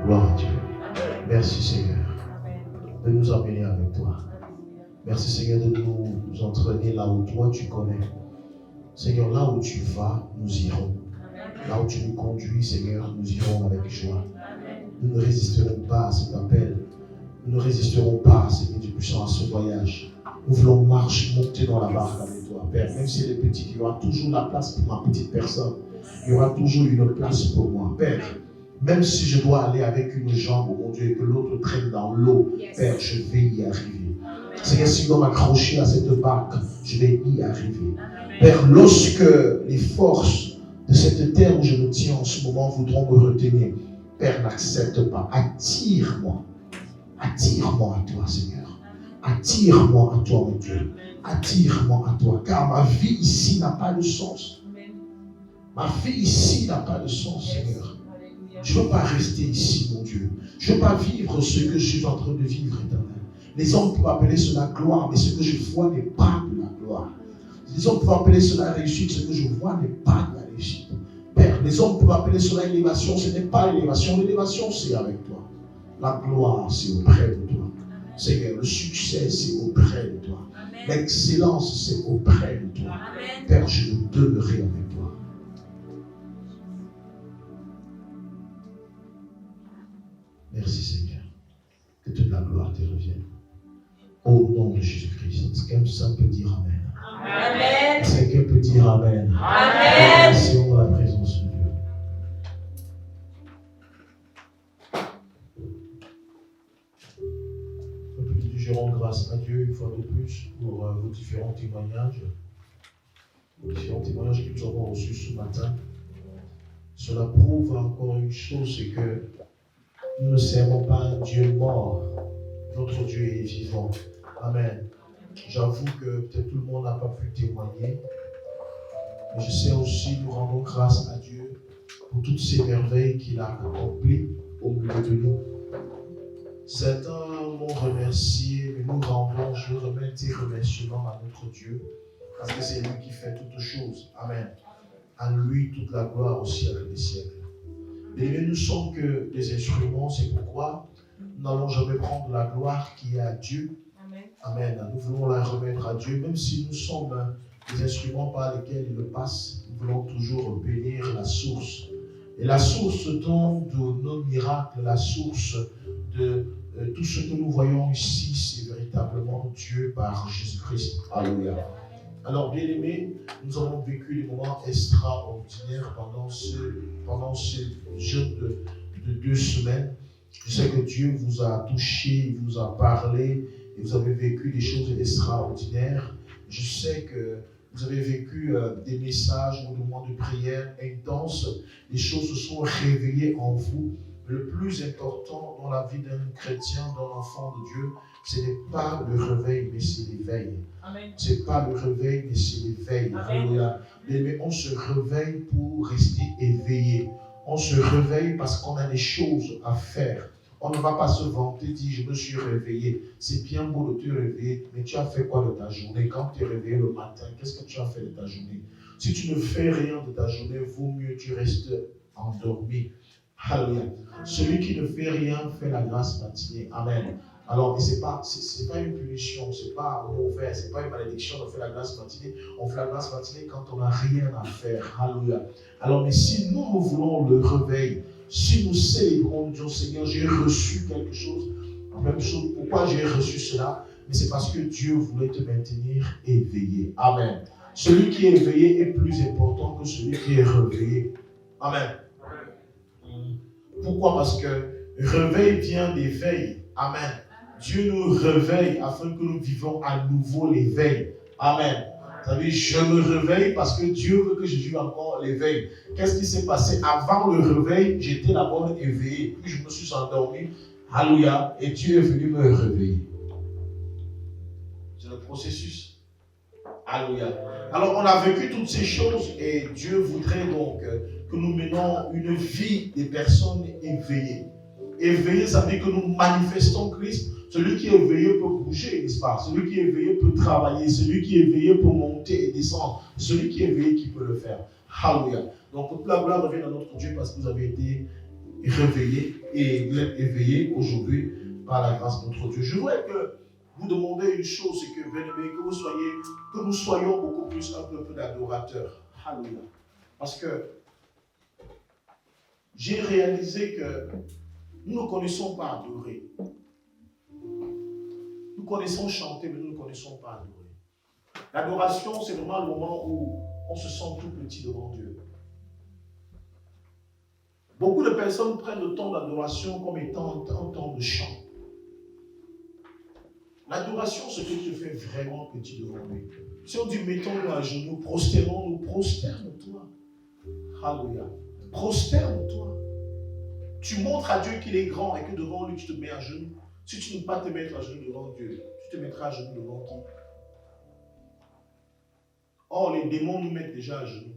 Gloire à Dieu. Merci Seigneur de nous amener avec toi. Merci Seigneur de nous entraîner là où toi tu connais. Seigneur, là où tu vas, nous irons. Là où tu nous conduis, Seigneur, nous irons avec joie. Nous ne résisterons pas à cet appel. Nous ne résisterons pas, Seigneur du puissant, à ce voyage. Nous voulons monter dans la barque avec toi, Père. Même si elle est petite, il y aura toujours la place pour ma petite personne. Il y aura toujours une place pour moi, Père. Même si je dois aller avec une jambe, mon Dieu, et que l'autre traîne dans l'eau, Père, je vais y arriver. Seigneur, si je dois m'accrocher à cette barque, je vais y arriver. Père, lorsque les forces de cette terre où je me tiens en ce moment voudront me retenir, Père, n'accepte pas. Attire-moi. Attire-moi à toi, Seigneur. Attire-moi à toi, mon Dieu. Attire-moi à toi, car ma vie ici n'a pas de sens. Ma vie ici n'a pas de sens, Seigneur. Je ne veux pas rester ici, mon Dieu. Je ne veux pas vivre ce que je suis en train de vivre, éternel. Les hommes peuvent appeler cela gloire, mais ce que je vois n'est pas de la gloire. Les hommes peuvent appeler cela réussite, ce que je vois n'est pas de la réussite. Père, les hommes peuvent appeler cela élévation, ce n'est pas l'élévation. L'élévation, c'est avec toi. La gloire, c'est auprès de toi. Seigneur, le succès, c'est auprès de toi. L'excellence, c'est auprès de toi. Père, je veux demeurer avec toi. Merci Seigneur. Que toute la gloire te revienne. Au nom de Jésus-Christ. Est-ce qu'un peut dire Amen? Amen. Est-ce que quelqu'un peut dire Amen? Amen. Merci dans la présence de Dieu. Je rends grâce à Dieu une fois de plus pour vos différents témoignages. Les différents témoignages que nous avons reçus ce matin. Cela prouve encore une chose, c'est que nous ne servons pas un Dieu mort. Notre Dieu est vivant. Amen. J'avoue que peut-être tout le monde n'a pas pu témoigner. Mais je sais aussi, nous rendons grâce à Dieu pour toutes ces merveilles qu'il a accomplies au milieu de nous. Certains m'ont remercié, mais nous rendons, je remets tes remerciements à notre Dieu, parce que c'est lui qui fait toutes choses. Amen. À lui toute la gloire au siècle des siècles. Mais nous ne sommes que des instruments, c'est pourquoi nous n'allons jamais prendre la gloire qui est à Dieu. Amen. Nous voulons la remettre à Dieu, même si nous sommes des instruments par lesquels il passe, nous voulons toujours bénir la source. Et la source de nos miracles, la source de tout ce que nous voyons ici, c'est véritablement Dieu par Jésus-Christ. Alléluia. Alors, bien aimés, nous avons vécu des moments extraordinaires pendant ce jeûne de 2 semaines. Je sais que Dieu vous a touché, il vous a parlé, et vous avez vécu des choses extraordinaires. Je sais que vous avez vécu des messages ou des moments de prière intenses. Les choses se sont réveillées en vous. Le plus important dans la vie d'un chrétien, d'un enfant de Dieu, ce n'est pas le réveil, mais c'est l'éveil. Ce n'est pas le réveil, mais c'est l'éveil. Mais on se réveille pour rester éveillé. On se réveille parce qu'on a des choses à faire. On ne va pas se vanter, dire je me suis réveillé. C'est bien beau de te réveiller, mais tu as fait quoi de ta journée? Quand tu es réveillé le matin, qu'est-ce que tu as fait de ta journée? Si tu ne fais rien de ta journée, vaut mieux que tu restes endormi. Alléluia. Celui qui ne fait rien fait la grâce matinée. Amen. Alors, ce n'est pas une punition, ce n'est pas mauvais, ce n'est pas une malédiction de faire la grâce matinée. On fait la grâce matinée quand on n'a rien à faire. Alléluia. Alors, mais si nous voulons le réveil, si nous célébrons, disons Seigneur, j'ai reçu quelque chose, même chose, pourquoi j'ai reçu cela? Mais c'est parce que Dieu voulait te maintenir éveillé. Amen. Celui qui est éveillé est plus important que celui qui est réveillé. Amen. Pourquoi? Parce que réveil vient d'éveil. Amen. Dieu nous réveille afin que nous vivons à nouveau l'éveil. Amen. Vous savez, je me réveille parce que Dieu veut que je vive encore l'éveil. Qu'est-ce qui s'est passé? Avant le réveil, j'étais d'abord éveillé. Puis je me suis endormi. Alléluia. Et Dieu est venu me réveiller. C'est le processus. Alléluia. Alors, on a vécu toutes ces choses et Dieu voudrait donc que nous menons une vie des personnes éveillées. Éveillé, ça veut dire que nous manifestons Christ. Celui qui est éveillé peut bouger, n'est-ce pas? Celui qui est éveillé peut travailler. Celui qui est éveillé peut monter et descendre. Celui qui est éveillé qui peut le faire. Alléluia. Donc toute la gloire revient à notre Dieu parce que vous avez été réveillé et vous êtes éveillé aujourd'hui par la grâce de notre Dieu. Je voudrais que vous demandiez une chose, c'est que, bien-aimés, que nous soyons beaucoup plus un peuple d'adorateurs. Alléluia. Parce que j'ai réalisé que nous ne connaissons pas adorer. Nous connaissons chanter, mais nous ne connaissons pas adorer. L'adoration, c'est vraiment le moment où on se sent tout petit devant Dieu. Beaucoup de personnes prennent le temps d'adoration comme étant un temps de chant. L'adoration, c'est que tu te fais vraiment petit devant lui. Si on dit mettons-nous à genoux, prosternons-nous, prosterne-toi. Alléluia. Prosterne-toi. Tu montres à Dieu qu'il est grand et que devant lui tu te mets à genoux. Si tu ne peux pas te mettre à genoux devant Dieu, tu te mettras à genoux devant qui? Or, les démons nous mettent déjà à genoux.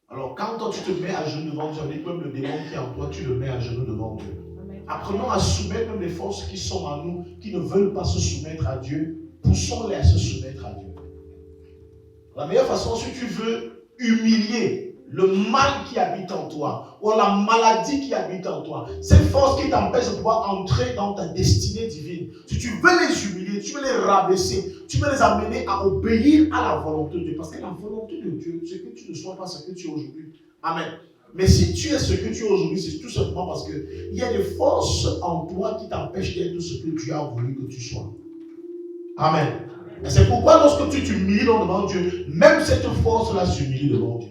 Alors, quand toi tu te mets à genoux devant Dieu, même le démon qui est en toi, tu le mets à genoux devant Dieu. Apprenons à soumettre même les forces qui sont en nous, qui ne veulent pas se soumettre à Dieu. Poussons-les à se soumettre à Dieu. La meilleure façon, si tu veux humilier le mal qui habite en toi, ou la maladie qui habite en toi, ces forces qui t'empêchent de pouvoir entrer dans ta destinée divine, si tu veux les humilier, tu veux les rabaisser, tu veux les amener à obéir à la volonté de Dieu. Parce que la volonté de Dieu, c'est que tu ne sois pas ce que tu es aujourd'hui. Amen. Mais si tu es ce que tu es aujourd'hui, c'est tout simplement parce qu'il y a des forces en toi qui t'empêchent d'être ce que Dieu a voulu que tu sois. Amen. Et c'est pourquoi lorsque tu t'humilies devant Dieu, même cette force-là s'humilie devant Dieu.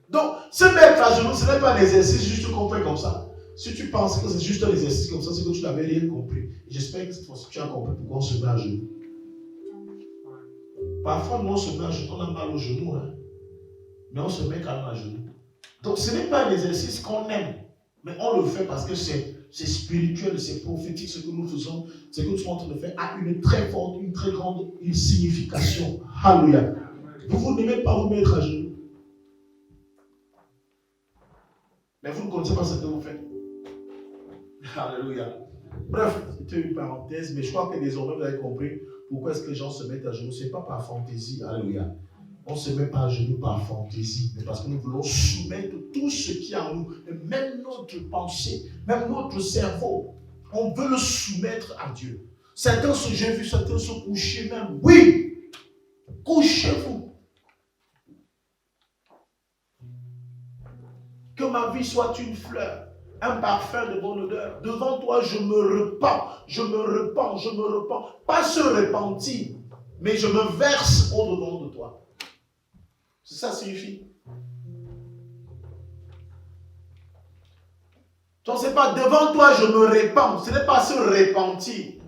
Donc, se mettre à genoux, ce n'est pas un exercice juste qu'on fait comme ça. Si tu penses que c'est juste un exercice comme ça, c'est que tu n'avais rien compris. J'espère que cette fois-ci, tu as compris pourquoi on se met à genoux. Parfois, nous, on se met à genoux, on a mal au genou, hein? Mais on se met quand même à genoux. Donc, ce n'est pas un exercice qu'on aime, mais on le fait parce que c'est spirituel, c'est prophétique ce que nous faisons, ce que nous sommes en train de faire a une très forte, une très grande signification. Alléluia. Vous n'aimez pas vous mettre à genoux. Mais vous ne connaissez pas ce que vous faites. Alléluia. Bref, c'était une parenthèse, mais je crois que désormais vous avez compris pourquoi est-ce que les gens se mettent à genoux. Ce n'est pas par fantaisie. Alléluia. On ne se met pas à genoux par fantaisie, mais parce que nous voulons soumettre tout ce qui est en nous, même notre pensée, même notre cerveau. On veut le soumettre à Dieu. Certains, j'ai vu certains se coucher même. Oui, couchez-vous. Que ma vie soit une fleur, un parfum de bonne odeur. Devant toi, je me repens, je me repens, je me repens. Pas se repentir, mais je me verse au-devant de toi. C'est ça signifie. Donc c'est pas devant toi, je me répands. Ce n'est pas se repentir,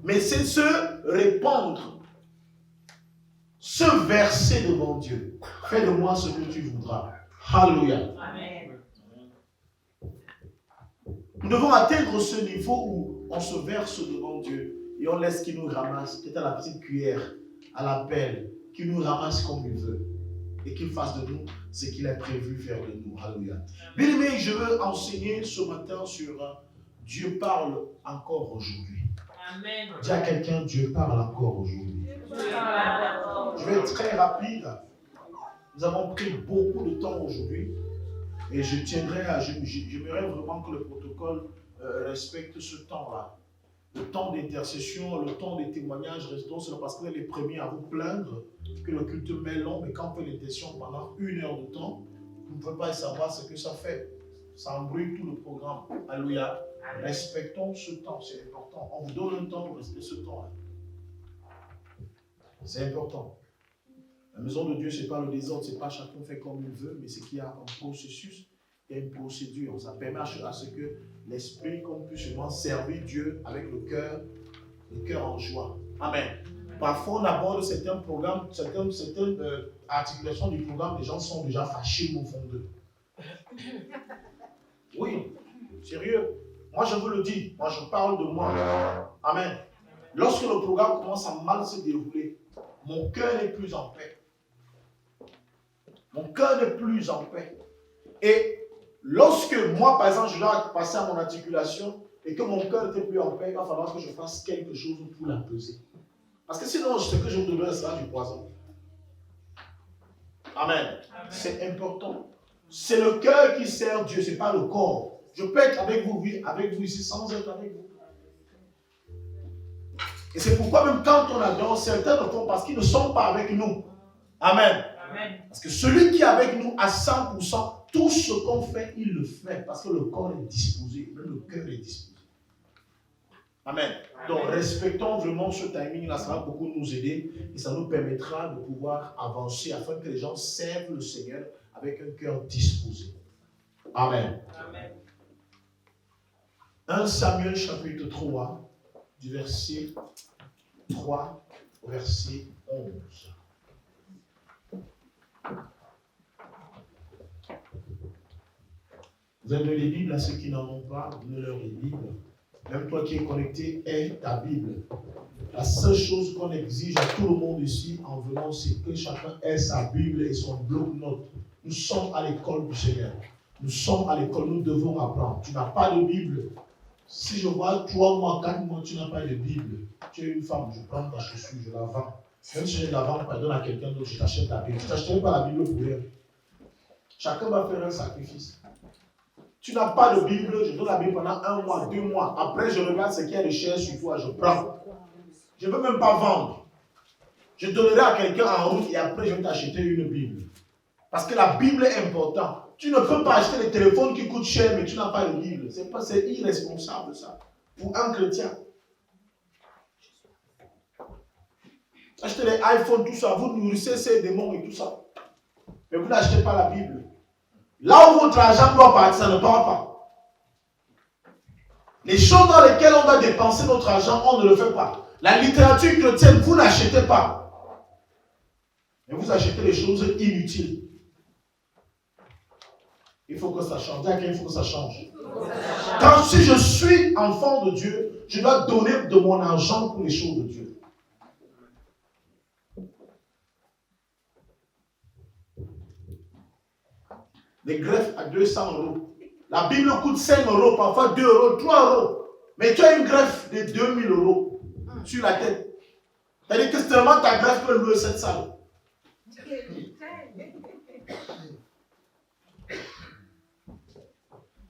mais c'est se répandre. Se verser devant Dieu. Fais de moi ce que tu voudras. Alléluia. Amen. Nous devons atteindre ce niveau où on se verse devant Dieu et on laisse qu'il nous ramasse, peut-être à la petite cuillère, à la pelle, qu'il nous ramasse comme il veut et qu'il fasse de nous ce qu'il a prévu faire de nous. Alléluia. Bien aimé, je veux enseigner ce matin sur Dieu parle encore aujourd'hui. Amen. Dis à quelqu'un, Dieu parle encore aujourd'hui. Je vais être très rapide. Nous avons pris beaucoup de temps aujourd'hui. Et j'aimerais vraiment que le protocole respecte ce temps-là. Le temps d'intercession, le temps des témoignages, restons cela parce qu'on est les premiers à vous plaindre que le culte met long, mais quand on fait l'intercession pendant 1 heure de temps, vous ne pouvez pas savoir ce que ça fait. Ça embrouille tout le programme. Alléluia. Respectons ce temps, c'est important. On vous donne un temps pour respecter ce temps-là. C'est important. La maison de Dieu, ce n'est pas le désordre, ce n'est pas chacun fait comme il veut, mais c'est qu'il y a un processus et une procédure. Ça permet à ce que l'esprit, qu'on puisse vraiment servir Dieu avec le cœur en joie. Amen. Parfois, on aborde certains programmes, certaines articulations du programme, les gens sont déjà fâchés au fond d'eux. Oui, sérieux. Moi, je vous le dis, moi, je parle de moi. Amen. Lorsque le programme commence à mal se dérouler, mon cœur n'est plus en paix. Mon cœur n'est plus en paix. Et lorsque moi, par exemple, je dois passer à mon articulation et que mon cœur n'était plus en paix, il va falloir que je fasse quelque chose pour l'apaiser. Parce que sinon, ce que je vous donne sera du poison. Amen. C'est important. C'est le cœur qui sert Dieu, ce n'est pas le corps. Je peux être avec vous, oui, avec vous ici, sans être avec vous. Et c'est pourquoi même quand on adore, certains le font parce qu'ils ne sont pas avec nous. Amen. Amen. Parce que celui qui est avec nous à 100%, tout ce qu'on fait, il le fait parce que le corps est disposé, même le cœur est disposé. Amen. Donc respectons vraiment ce timing-là, ça va beaucoup nous aider et ça nous permettra de pouvoir avancer afin que les gens servent le Seigneur avec un cœur disposé. Amen. Amen. 1 Samuel chapitre 3, du verset 3 au verset 11. Vous avez les Bibles à ceux qui n'en ont pas, donnez-leur les Bibles. Même toi qui es connecté, aie ta Bible. La seule chose qu'on exige à tout le monde ici en venant, c'est que chacun ait sa Bible et son bloc-notes. Nous sommes à l'école du Seigneur. Nous sommes à l'école, nous devons apprendre. Tu n'as pas de Bible. Si je vois 3 mois, 4 mois, tu n'as pas de Bible. Tu es une femme, je prends ta chaussure, je la vends. Même si je ne la vends pas, donne à quelqu'un d'autre, je t'achète la Bible. Je ne t'achèterai pas la Bible pour rien. Chacun va faire un sacrifice. Tu n'as pas de Bible, je donne la Bible pendant 1 mois, 2 mois. Après, je regarde ce qu'il y a de cher sur toi, je prends. Je ne veux même pas vendre. Je donnerai à quelqu'un en route et après, je vais t'acheter une Bible. Parce que la Bible est importante. Tu ne peux pas acheter des téléphones qui coûtent cher, mais tu n'as pas de Bible. C'est irresponsable, ça. Pour un chrétien. Achetez les iPhones, tout ça. Vous nourrissez ces démons et tout ça. Mais vous n'achetez pas la Bible. Là où votre argent doit partir, ça ne part pas. Les choses dans lesquelles on doit dépenser notre argent, on ne le fait pas. La littérature chrétienne, vous n'achetez pas. Mais vous achetez les choses inutiles. Il faut que ça change. Il faut que ça change. Quand si je suis enfant de Dieu, je dois donner de mon argent pour les choses de Dieu. Les greffes à 200 euros. La Bible coûte 5 euros, parfois 2 euros, 3 euros. Mais tu as une greffe de 2000 euros sur la tête. C'est-à-dire que seulement ta greffe peut louer cette salle.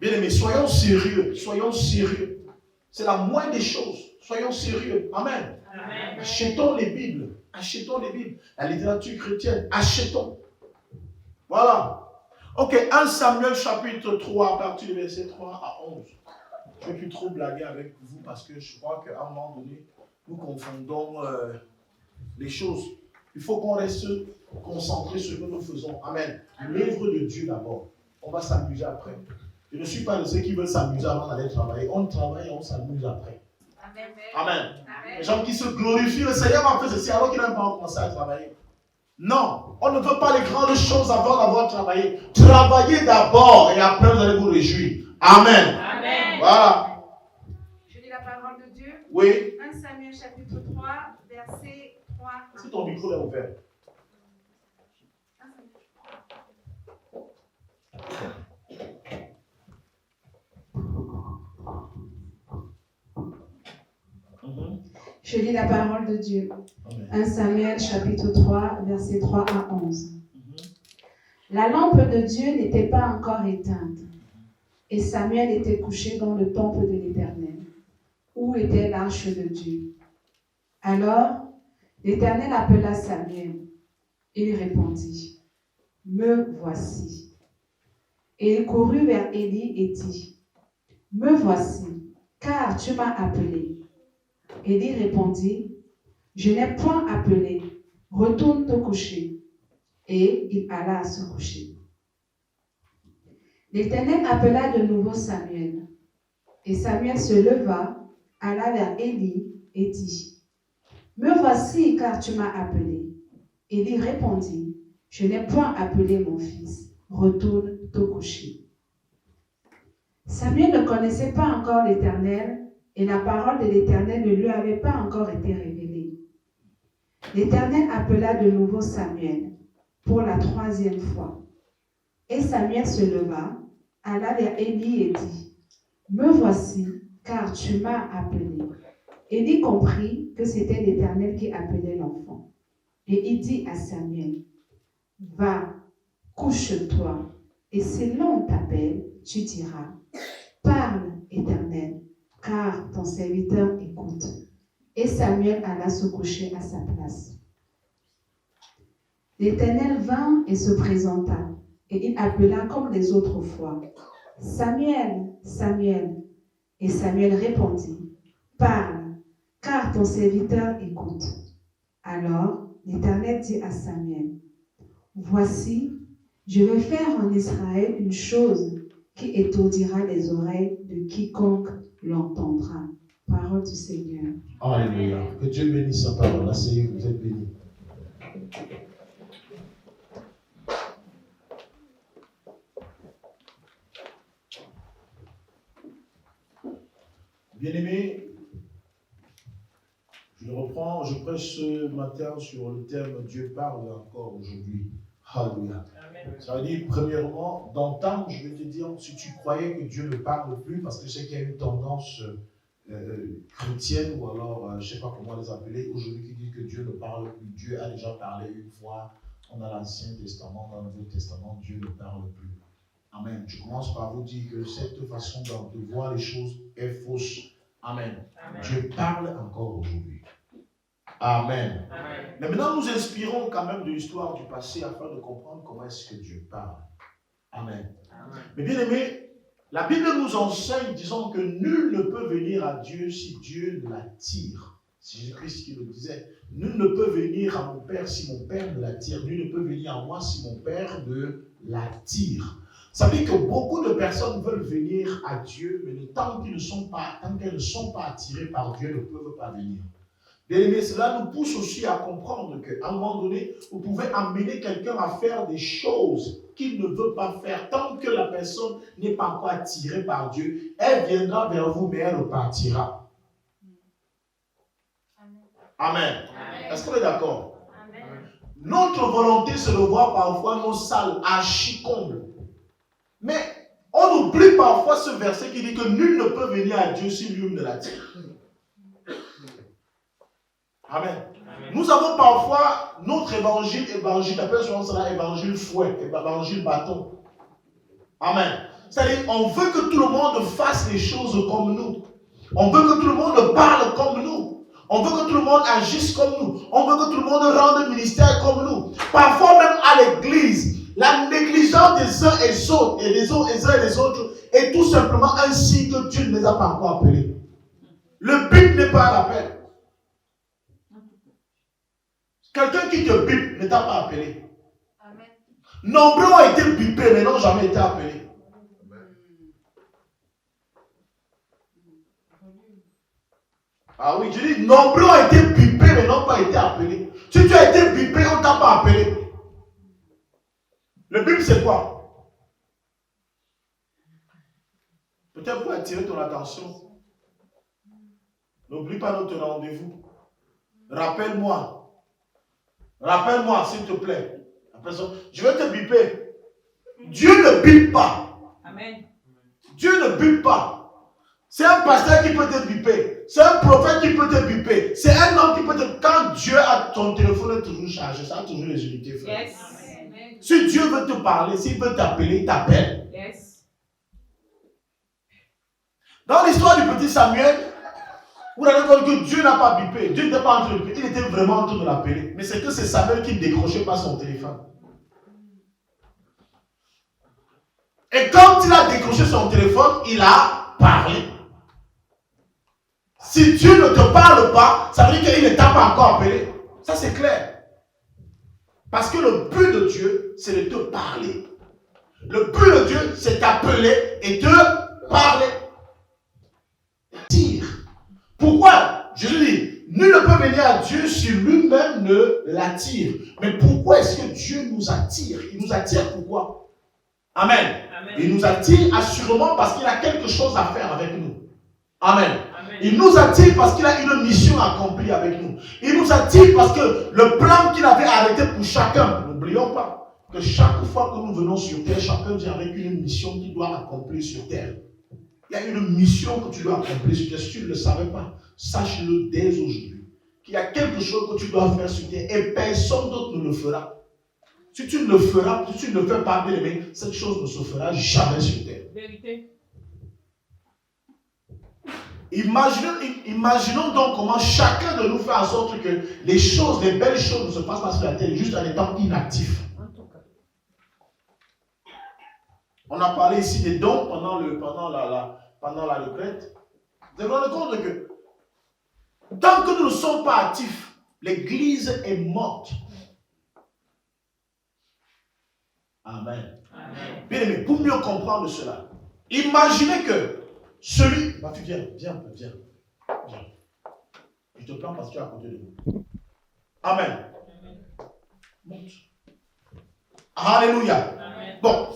Bien aimés, soyons sérieux. Soyons sérieux. C'est la moindre des choses. Soyons sérieux. Amen. Amen. Achetons les Bibles. Achetons les Bibles. La littérature chrétienne. Achetons. Voilà. Ok, 1 Samuel chapitre 3, à partir du verset 3 à 11. Je ne vais plus trop blaguer avec vous parce que je crois qu'à un moment donné, nous confondons les choses. Il faut qu'on reste concentré sur ce que nous faisons. Amen. L'œuvre de Dieu d'abord. On va s'amuser après. Je ne suis pas de ceux qui veulent s'amuser avant d'aller travailler. On travaille et on s'amuse après. Amen. Amen. Amen. Les gens qui se glorifient, le Seigneur m'a fait ceci alors qu'il n'a pas commencé à travailler. Non, on ne veut pas les grandes choses avant d'avoir travaillé. Travaillez d'abord et après vous allez vous réjouir. Amen. Amen. Voilà. Je lis la parole de Dieu. Oui. 1 Samuel chapitre 3, verset 3. Si ton micro est ouvert. Je lis la parole de Dieu. Amen. 1 Samuel chapitre 3, verset 3 à 11. La lampe de Dieu n'était pas encore éteinte, et Samuel était couché dans le temple de l'Éternel, où était l'arche de Dieu. Alors, l'Éternel appela Samuel. Il répondit, « Me voici. » Et il courut vers Élie et dit, « Me voici, car tu m'as appelé. » Élie répondit, « Je n'ai point appelé, retourne te coucher. » Et il alla à se coucher. L'Éternel appela de nouveau Samuel. Et Samuel se leva, alla vers Élie et dit, « Me voici, car tu m'as appelé. » Élie répondit, « Je n'ai point appelé mon fils, retourne te coucher. » Samuel ne connaissait pas encore l'Éternel, et la parole de l'Éternel ne lui avait pas encore été révélée. L'Éternel appela de nouveau Samuel pour la 3e fois. Et Samuel se leva, alla vers Élie et dit, « Me voici, car tu m'as appelé. » Élie comprit que c'était l'Éternel qui appelait l'enfant. Et il dit à Samuel, « Va, couche-toi, et si l'on t'appelle, tu diras, Éternel, car ton serviteur écoute. Et Samuel alla se coucher à sa place. L'Éternel vint et se présenta, et il appela comme les autres fois. Samuel, Samuel. Et Samuel répondit, parle, car ton serviteur écoute. Alors l'Éternel dit à Samuel, voici, je vais faire en Israël une chose qui étourdira les oreilles de quiconque l'entendra. Parole du Seigneur. Alléluia. Que Dieu bénisse sa parole. Asseyez-vous, vous êtes bénis. Bien-aimés, je reprends, je prêche ce matin sur le thème Dieu parle encore aujourd'hui. Alléluia. Ça veut dire, premièrement, d'entendre, je vais te dire, si tu croyais que Dieu ne parle plus, parce que je sais qu'il y a une tendance chrétienne, ou alors, je ne sais pas comment les appeler, aujourd'hui qui dit que Dieu ne parle plus. Dieu a déjà parlé une fois, on a l'Ancien Testament, on a le Nouveau Testament, Dieu ne parle plus. Amen. Je commence par vous dire que cette façon de voir les choses est fausse. Amen. Amen. Dieu parle encore aujourd'hui. Amen. Amen. Mais maintenant, nous inspirons quand même de l'histoire du passé afin de comprendre comment est-ce que Dieu parle. Amen. Amen. Mais bien aimé, la Bible nous enseigne, disons que nul ne peut venir à Dieu si Dieu ne l'attire. C'est Jésus-Christ qui le disait. Nul ne peut venir à mon Père si mon Père ne l'attire. Nul ne peut venir à moi si mon Père ne l'attire. Ça veut dire que beaucoup de personnes veulent venir à Dieu, mais tant qu'elles ne sont pas attirées par Dieu, ne peuvent pas venir. Bien-aimés, cela nous pousse aussi à comprendre qu'à un moment donné, vous pouvez amener quelqu'un à faire des choses qu'il ne veut pas faire. Tant que la personne n'est pas encore attirée par Dieu, elle viendra vers vous, mais elle repartira. Amen. Amen. Est-ce qu'on est d'accord? Amen. Notre volonté, c'est de voir parfois nos salles archi-combles. Mais on oublie parfois ce verset qui dit que nul ne peut venir à Dieu si lui ne l'attire. Amen. Amen. Nous avons parfois notre évangile, appelle souvent cela évangile fouet, évangile bâton. Amen. C'est-à-dire, on veut que tout le monde fasse les choses comme nous. On veut que tout le monde parle comme nous. On veut que tout le monde agisse comme nous. On veut que tout le monde rende le ministère comme nous. Parfois même à l'église, la négligence des uns et des autres est tout simplement un signe que Dieu ne les a pas encore appelés. Le but n'est pas l'appel. Quelqu'un qui te bipe ne t'a pas appelé. Amen. Nombreux ont été bipés mais n'ont jamais été appelés. Amen. Ah oui, je dis nombreux ont été bipés mais n'ont pas été appelés. Si tu as été bipé, on ne t'a pas appelé. Le bip c'est quoi? Peut-être pour attirer ton attention. N'oublie pas notre rendez-vous. Rappelle-moi, s'il te plaît. Je vais te biper. Dieu ne bipe pas. Amen. Dieu ne bipe pas. C'est un pasteur qui peut te biper. C'est un prophète qui peut te biper. C'est un homme qui peut te... Quand Dieu a ton téléphone est toujours chargé, ça a toujours les unités, frère. Yes. Si Dieu veut te parler, s'il veut t'appeler, il t'appelle. Yes. Dans l'histoire du petit Samuel, vous avez compris que Dieu n'a pas bipé. Dieu n'était pas en train de bipper. Il était vraiment en train de l'appeler. Mais c'est que c'est Samuel qui ne décrochait pas son téléphone. Et quand il a décroché son téléphone, il a parlé. Si Dieu ne te parle pas, ça veut dire qu'il ne t'a pas encore appelé. Ça c'est clair. Parce que le but de Dieu, c'est de te parler. Le but de Dieu, c'est t'appeler et te parler. Pourquoi? Je dis, nul ne peut venir à Dieu si lui-même ne l'attire. Mais pourquoi est-ce que Dieu nous attire? Il nous attire pourquoi? Amen. Amen. Il nous attire assurément parce qu'il a quelque chose à faire avec nous. Amen. Amen. Il nous attire parce qu'il a une mission accomplie avec nous. Il nous attire parce que le plan qu'il avait arrêté pour chacun, n'oublions pas que chaque fois que nous venons sur terre, chacun vient avec une mission qu'il doit accomplir sur terre. Il y a une mission que tu dois accomplir sur terre. Si tu ne le savais pas, sache-le dès aujourd'hui. Qu'il y a quelque chose que tu dois faire sur terre et personne d'autre ne le fera. Si tu ne le feras, si tu ne le fais pas, bien aimé, cette chose ne se fera jamais sur terre. Vérité. Imaginons donc comment chacun de nous fait en sorte que les choses, les belles choses ne se passent pas sur la terre, juste en étant inactifs. On a parlé ici des dons pendant la retraite. Vous vous rendez compte que tant que nous ne sommes pas actifs, l'église est morte. Amen. Amen. Bien aimé, pour mieux comprendre cela, imaginez que celui... Bah, tu viens. Je te prends parce que tu es à côté de nous. Amen. Monte. Alléluia. Amen. Bon.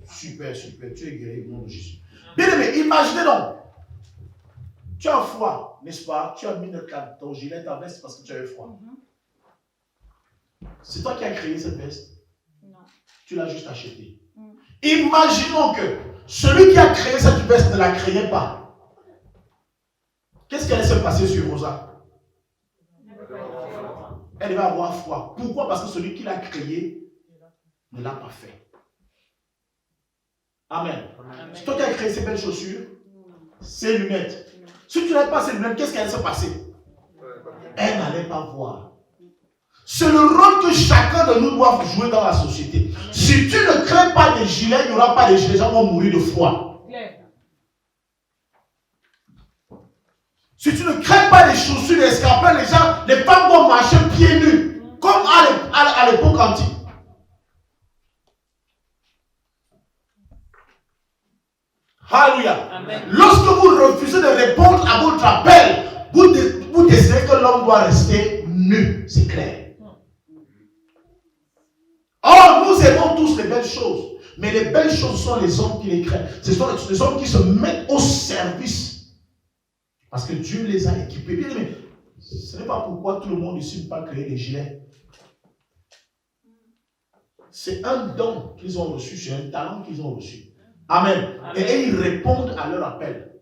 Super. Tu es guéri au nom de Jésus. Bien aimé, imaginez donc. Tu as froid, n'est-ce pas? Tu as mis ton gilet, ta veste parce que tu avais froid. C'est toi qui as créé cette veste? Non. Tu l'as juste achetée. Imaginons que celui qui a créé cette veste ne la créait pas. Qu'est-ce qui allait se passer sur Rosa? Elle va avoir froid. Pourquoi? Parce que celui qui l'a créé ne l'a pas fait. Amen. C'est toi qui as créé ces belles chaussures, ces lunettes. Si tu n'avais pas ces lunettes, qu'est-ce qui allait se passer? Elle n'allait pas voir. C'est le rôle que chacun de nous doit jouer dans la société. Si tu ne crées pas des gilets, il n'y aura pas de gilets, les gens vont mourir de froid. Si tu ne crées pas des chaussures, des escarpins, les femmes vont marcher pieds nus, comme à l'époque antique. Alléluia. Lorsque vous refusez de répondre à votre appel, vous décidez que l'homme doit rester nu. C'est clair. Or, nous aimons tous les belles choses. Mais les belles choses sont les hommes qui les créent. Ce sont les hommes qui se mettent au service. Parce que Dieu les a équipés. Bien aimé, ce n'est pas pourquoi tout le monde ici ne peut pas créer des gilets. C'est un don qu'ils ont reçu, c'est un talent qu'ils ont reçu. Amen. Et ils répondent à leur appel.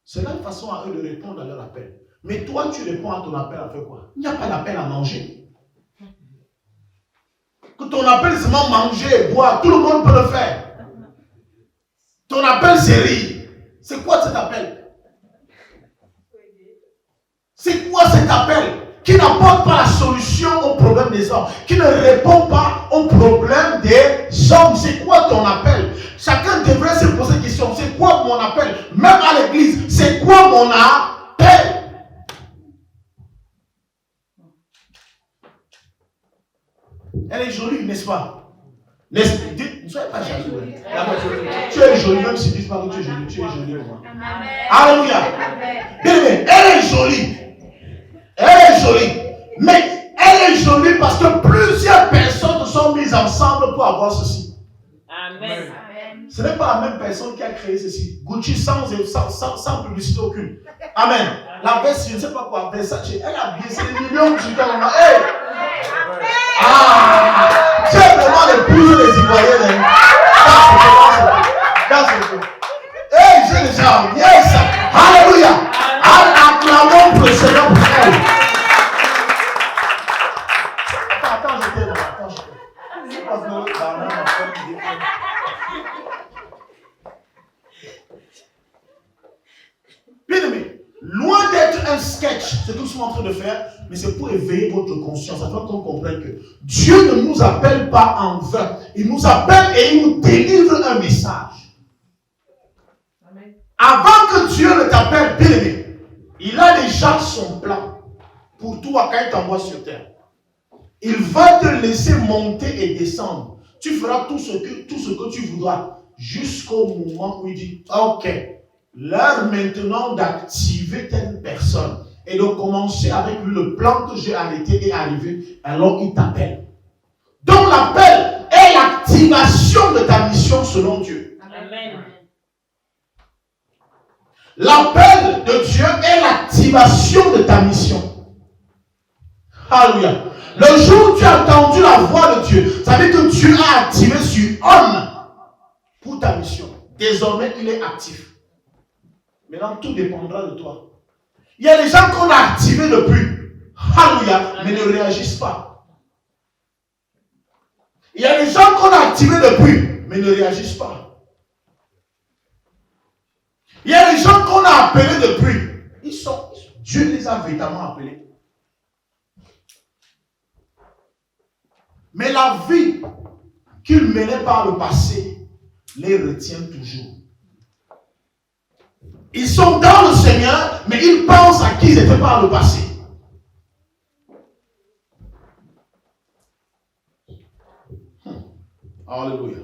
C'est la façon à eux de répondre à leur appel. Mais toi, tu réponds à ton appel à faire quoi? Il n'y a pas d'appel à manger. Que ton appel c'est seulement manger et boire, tout le monde peut le faire. Ton appel c'est rire. C'est quoi cet appel? C'est quoi cet appel? Qui n'apporte pas la solution au problème des hommes, qui ne répond pas au problème des hommes. C'est quoi ton appel? Chacun devrait se poser la question, c'est quoi mon appel? Même à l'église, c'est quoi mon appel? Elle est jolie, n'est-ce pas? Ne soyez pas jaloux. Tu es jolie, même si tu ne dis pas que tu es jolie, tu es jolie. Alléluia. Bien aimé, elle est jolie. Elle est jolie. Mais elle est jolie parce que plusieurs personnes se sont mises ensemble pour avoir ceci. Amen. Ce n'est pas la même personne qui a créé ceci. Gucci sans publicité aucune. Amen. La veste, je ne sais pas quoi, Versace, elle a bien, c'est des millions de gens. Hey! Ah! Tu es vraiment l'épouse des Ivoiriens. Hey, j'ai déjà. Yes! Alléluia! Acclamons pour le Seigneur pour elle. Attends, je t'aide. C'est pas que la main m'a fait une idée. Bien aimé, loin d'être un sketch, c'est tout ce que nous sommes en train de faire, mais c'est pour éveiller votre conscience, afin qu'on comprenne que Dieu ne nous appelle pas en vain. Il nous appelle et il nous délivre un message. Amen. Avant que Dieu ne t'appelle, bien aimé, il a déjà son plan pour toi quand il t'envoie sur terre. Il va te laisser monter et descendre. Tu feras tout ce que tu voudras jusqu'au moment où il dit, ok, l'heure maintenant d'activer telle personne et de commencer avec lui le plan que j'ai arrêté et arrivé, alors il t'appelle. Donc l'appel est l'activation de ta mission selon Dieu. Amen. L'appel de Dieu est l'activation de ta mission. Alléluia. Le jour où tu as entendu la voix de Dieu, ça veut dire que Dieu a activé sur homme pour ta mission. Désormais, il est actif. Maintenant, tout dépendra de toi. Il y a des gens qu'on a activés depuis. Alléluia, mais ne réagissent pas. Il y a des gens qu'on a activés depuis, mais ne réagissent pas. Il y a des gens qu'on a appelés depuis. Dieu les a véritablement appelés. Mais la vie qu'ils menaient par le passé les retient toujours. Ils sont dans le Seigneur, mais ils pensent à qui ils étaient par le passé. Alléluia.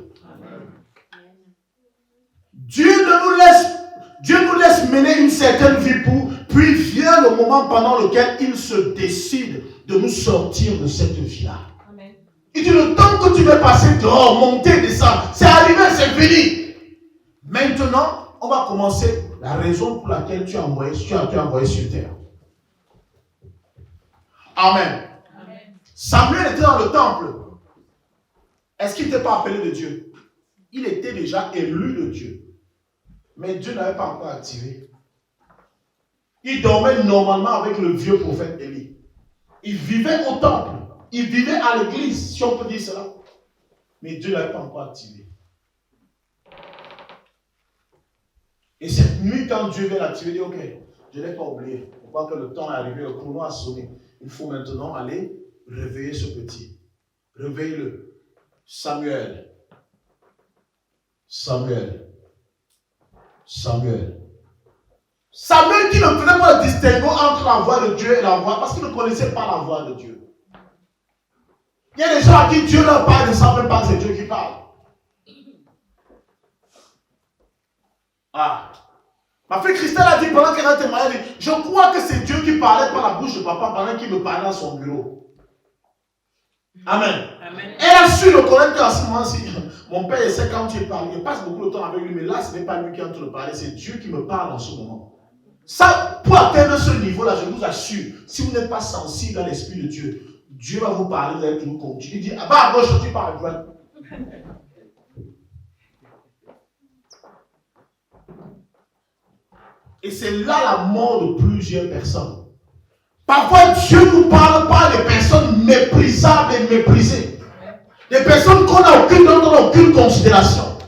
Dieu nous laisse mener une certaine vie puis vient le moment pendant lequel il se décide de nous sortir de cette vie-là. Il dit le temps que tu vas passer dehors, monter, descendre, c'est arrivé, c'est fini. Maintenant, on va commencer la raison pour laquelle tu as envoyé sur terre. Amen. Samuel était dans le temple. Est-ce qu'il n'était pas appelé de Dieu? Il était déjà élu de Dieu. Mais Dieu n'avait pas encore activé. Il dormait normalement avec le vieux prophète Élie. Il vivait au temple. Il vivait à l'église, si on peut dire cela. Mais Dieu ne l'avait pas encore activé. Et cette nuit, quand Dieu vient l'activer, il dit, ok, je ne l'ai pas oublié. On voit que le temps est arrivé, le chrono a sonné. Il faut maintenant aller réveiller ce petit. Réveille-le. Samuel. Samuel qui ne faisait pas le distinguo entre la voix de Dieu et la voix, parce qu'il ne connaissait pas la voix de Dieu. Il y a des gens à qui Dieu leur parle, ils ne savent même pas que c'est Dieu qui parle. Ah. Ma fille Christelle a dit pendant qu'elle a témoigné, elle dit, je crois que c'est Dieu qui parlait par la bouche de papa pendant qu'il me parlait dans son bureau. Amen. Elle a su le connaître qu'à ce moment-ci, mon père essaie quand il parle, il passe beaucoup de temps avec lui, mais là, ce n'est pas lui qui est en train de parler, c'est Dieu qui me parle en ce moment. Ça, pour atteindre ce niveau-là, je vous assure, si vous n'êtes pas sensible à l'Esprit de Dieu, Dieu va vous parler, vous allez toujours continuer. Il dit, ah bah à gauche, tu parles à droite. Et c'est là la mort de plusieurs personnes. Parfois, Dieu nous parle par des personnes méprisables et méprisées. Des personnes qu'on n'a aucune considération.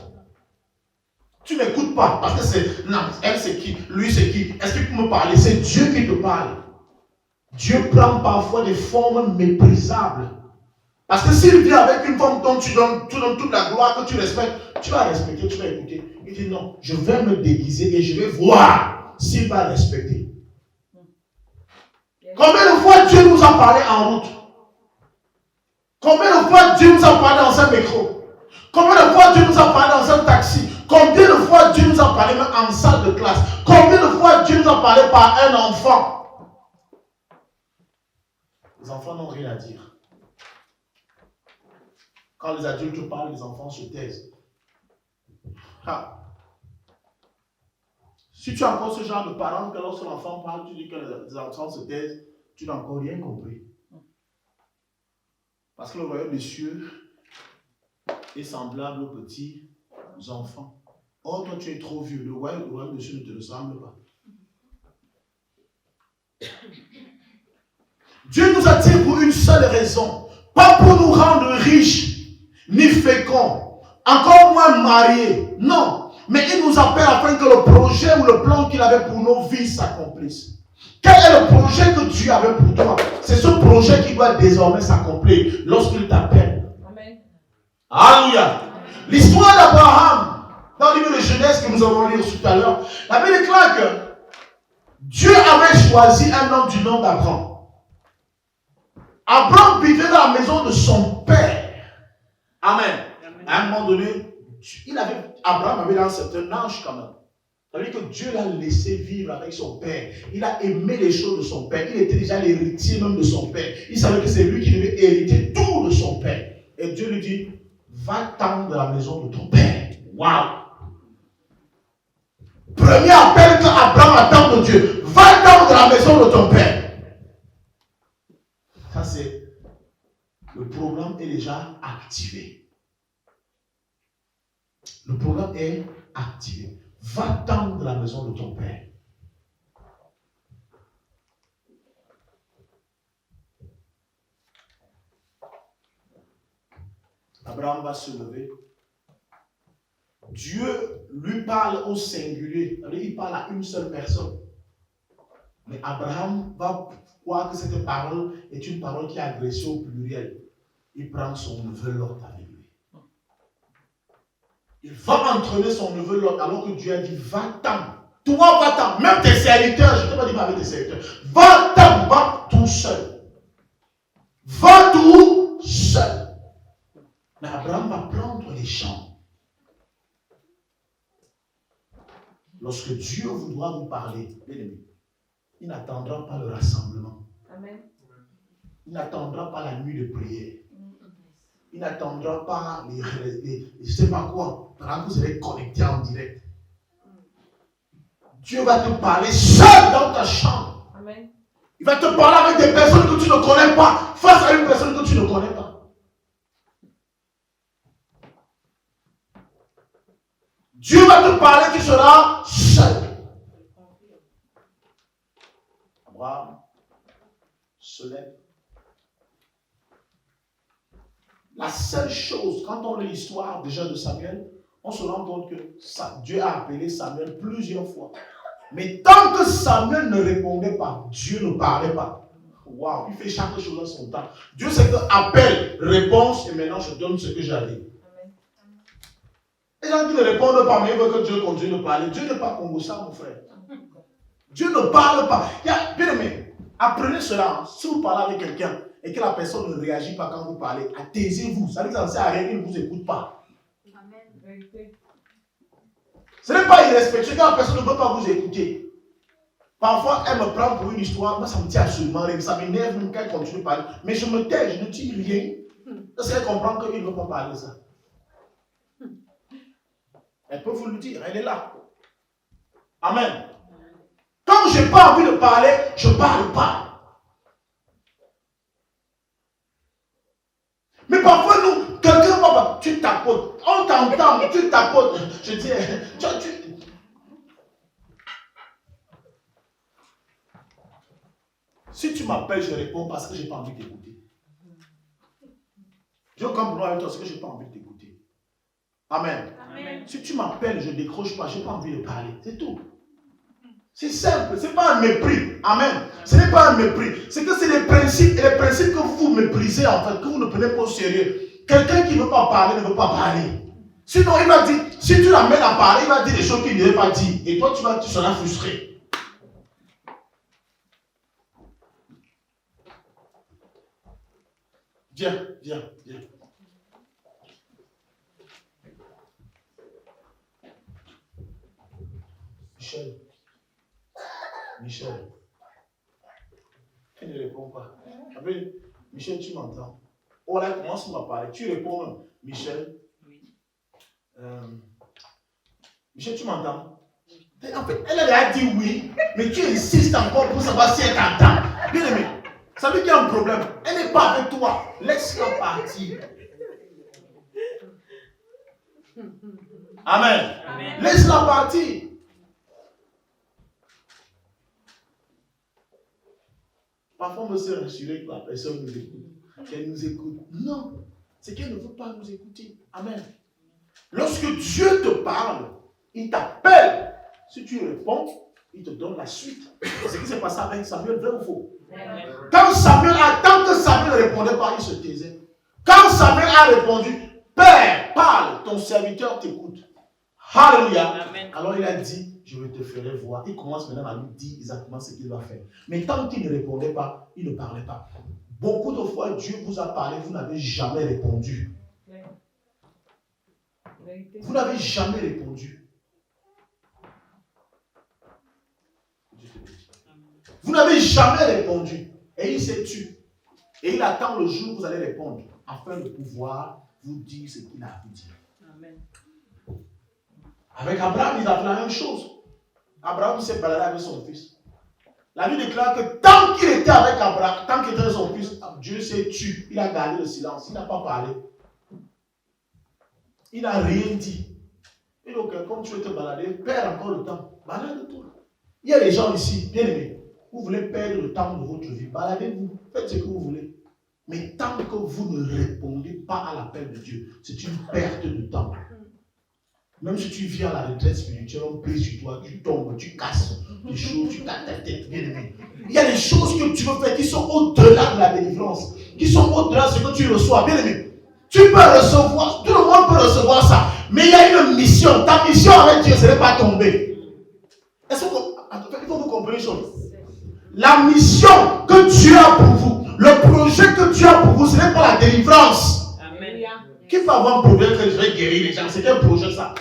Tu n'écoutes pas parce que c'est, non, elle c'est qui, lui c'est qui, est-ce qu'il peut me parler? C'est Dieu qui te parle. Dieu prend parfois des formes méprisables. Parce que s'il vient avec une forme dont tu donnes toute la gloire, que tu respectes, tu vas respecter, tu vas écouter. Il dit non, je vais me déguiser et je vais voir s'il va respecter. Combien de fois Dieu nous a parlé en route? Combien de fois Dieu nous a parlé dans un métro? Combien de fois Dieu nous a parlé dans un taxi? Combien de fois Dieu nous a parlé même en salle de classe? Combien de fois Dieu nous a parlé par un enfant? Les enfants n'ont rien à dire. Quand les adultes parlent, les enfants se taisent. Ah. Si tu as encore ce genre de parents que lorsque l'enfant parle, tu dis que les enfants se taisent, tu n'as encore rien compris. Parce que le royaume des cieux est semblable aux petits enfants. Or, toi, tu es trop vieux. Le royaume des cieux ne te ressemble pas. Dieu nous attire pour une seule raison. Pas pour nous rendre riches, ni féconds, encore moins mariés. Non. Mais il nous appelle afin que le projet ou le plan qu'il avait pour nos vies s'accomplisse. Quel est le projet que Dieu avait pour toi? C'est ce projet qui doit désormais s'accomplir lorsqu'il t'appelle. Amen. Alléluia. L'histoire d'Abraham, dans le livre de Genèse que nous avons lu tout à l'heure, la Bible déclare que Dieu avait choisi un homme du nom d'Abraham. Abraham vivait dans la maison de son père. Amen. Amen. À un moment donné, Abraham avait un certain âge quand même. C'est-à-dire que Dieu l'a laissé vivre avec son père. Il a aimé les choses de son père. Il était déjà l'héritier même de son père. Il savait que c'est lui qui devait hériter tout de son père. Et Dieu lui dit, va-t'en de la maison de ton père. Waouh! Premier appel qu'Abraham attend de Dieu. Va-t'en de la maison de ton père. Ça c'est, le programme est déjà activé. Le programme est activé. Va-t'en de la maison de ton père. Abraham va se lever. Dieu lui parle au singulier. Il parle à une seule personne. Mais Abraham va croire que cette parole est une parole qui est adressée au pluriel. Il prend son neveu Lot avec lui. Il va entraîner son neveu Lot alors que Dieu a dit va-t'en. Toi, va-t'en. Même tes serviteurs, je ne t'ai pas dit pas avec tes serviteurs. Va-t'en, va tout seul. Va tout seul. Mais Abraham va prendre les champs. Lorsque Dieu voudra vous parler, bien-aimé, il n'attendra pas le rassemblement. Amen. Il n'attendra pas la nuit de prière. Il n'attendra pas je ne sais pas quoi. Pendant que vous serez connectés en direct. Dieu va te parler seul dans ta chambre. Amen. Il va te parler avec des personnes que tu ne connais pas, face à une personne que tu ne connais pas. Dieu va te parler, tu seras seul. Abraham se lève. La seule chose, quand on lit l'histoire déjà de Samuel, on se rend compte que Dieu a appelé Samuel plusieurs fois. Mais tant que Samuel ne répondait pas, Dieu ne parlait pas. Waouh, il fait chaque chose en son temps. Dieu sait que appel, réponse, et maintenant je donne ce que j'ai à dire. Les gens qui ne répondent pas, mais ils veulent que Dieu continue de parler. Dieu n'est pas comme ça, mon frère. Dieu ne parle pas. Bien aimé, apprenez cela. Si vous parlez avec quelqu'un et que la personne ne réagit pas quand vous parlez, taisez-vous. Ça veut dire que ça ne sert à rien, il ne vous écoute pas. Amen. Ce n'est pas irrespectueux quand la personne ne veut pas vous écouter. Parfois, elle me prend pour une histoire. Moi, ça me tient absolument rien. Ça m'énerve même quand elle continue de parler. Mais je me tais, je ne dis rien. Parce qu'elle comprend qu'il ne veut pas parler de ça. Elle peut vous le dire, elle est là. Amen. Quand je n'ai pas envie de parler, je ne parle pas. Mais parfois, nous, quelqu'un va, tu tapotes. On t'entend, tu tapotes. Je dis, si tu m'appelles, je réponds parce que je n'ai pas envie d'écouter. Je comprends avec toi, parce que je n'ai pas envie d'écouter. Amen. Amen. Si tu m'appelles, je ne décroche pas, je n'ai pas envie de parler. C'est tout. C'est simple, ce n'est pas un mépris. Amen. Ce n'est pas un mépris. C'est que c'est les principes, et les principes que vous méprisez en fait, que vous ne prenez pas au sérieux. Quelqu'un qui ne veut pas parler ne veut pas parler. Sinon, il va dire, si tu l'amènes à parler, il va dire des choses qu'il ne devait pas dire. Et toi, tu seras frustré. Viens. Michel. Elle ne répond pas. Après, Michel, tu m'entends? Oh là, commence à parler. Tu réponds même. Michel. Oui. Michel, tu m'entends? En fait, elle a dit oui, mais tu insistes encore pour savoir si elle t'entend. Bien aimé, ça veut dire qu'il y a un problème. Elle n'est pas avec toi. Laisse-la partir. Amen. Amen. Laisse-la partir. Parfois, on veut se rassurer que la personne nous écoute, qu'elle nous écoute. Non, c'est qu'elle ne veut pas nous écouter. Amen. Lorsque Dieu te parle, il t'appelle. Si tu réponds, il te donne la suite. C'est ce qui s'est passé avec Samuel, vrai ou faux? Tant que Samuel ne répondait pas, il se taisait. Quand Samuel a répondu, Père, parle, ton serviteur t'écoute. Alléluia. Alors il a dit, je te ferai voir. Il commence maintenant à lui dire exactement ce qu'il va faire. Mais tant qu'il ne répondait pas, il ne parlait pas. Beaucoup de fois, Dieu vous a parlé, vous n'avez jamais répondu. Vous n'avez jamais répondu. Vous n'avez jamais répondu. Et il s'est tué. Et il attend le jour où vous allez répondre, afin de pouvoir vous dire ce qu'il a à vous dire. Amen. Avec Abraham, il a fait la même chose. Abraham s'est baladé avec son fils. La Bible déclare que tant qu'il était avec Abraham, tant qu'il était avec son fils, Dieu s'est tué. Il a gardé le silence. Il n'a pas parlé. Il n'a rien dit. Et donc, comme tu veux te balader, perds encore le temps. Balade-toi. Il y a des gens ici, bien aimés. Vous voulez perdre le temps de votre vie. Baladez-vous. Faites ce que vous voulez. Mais tant que vous ne répondez pas à l'appel de Dieu, c'est une perte de temps. Même si tu vis à la retraite spirituelle, on prie sur toi, tu tombes, tu casses des choses, tu casses ta tête, bien aimé. Il y a des choses que tu veux faire qui sont au-delà de la délivrance, qui sont au-delà de ce que tu reçois, bien aimé. Tu peux recevoir, tout le monde peut recevoir ça, mais il y a une mission. Ta mission avec Dieu, ce n'est pas tomber. Est-ce que il faut vous comprendre une chose? La mission que Dieu a pour vous, le projet que Dieu a pour vous, ce n'est pas la délivrance. Amen. Qui peut avoir un problème que je vais guérir les gens? C'est quel projet ça?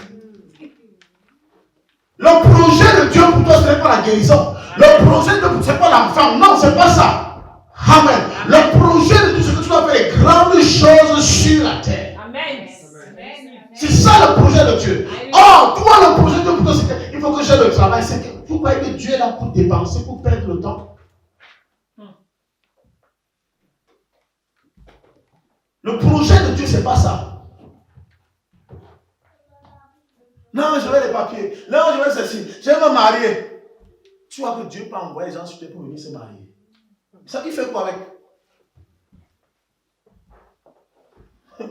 Le projet de Dieu pour toi, ce n'est pas la guérison. Le projet de Dieu, ce n'est pas la femme. Non, ce n'est pas ça. Amen. Le projet de Dieu, c'est que tu dois faire les grandes choses sur la terre. Amen. C'est ça le projet de Dieu. Or, toi, le projet de Dieu pour toi, c'est qu'il faut que j'ai le travail. C'est que vous croyez que Dieu est là pour dépenser, pour perdre le temps. Le projet de Dieu, c'est pas ça. Non, je veux les papiers. Non, je veux ceci. Je veux me marier. Tu vois que Dieu peut envoyer les gens sur terre pour venir se marier. Ça, il fait quoi avec?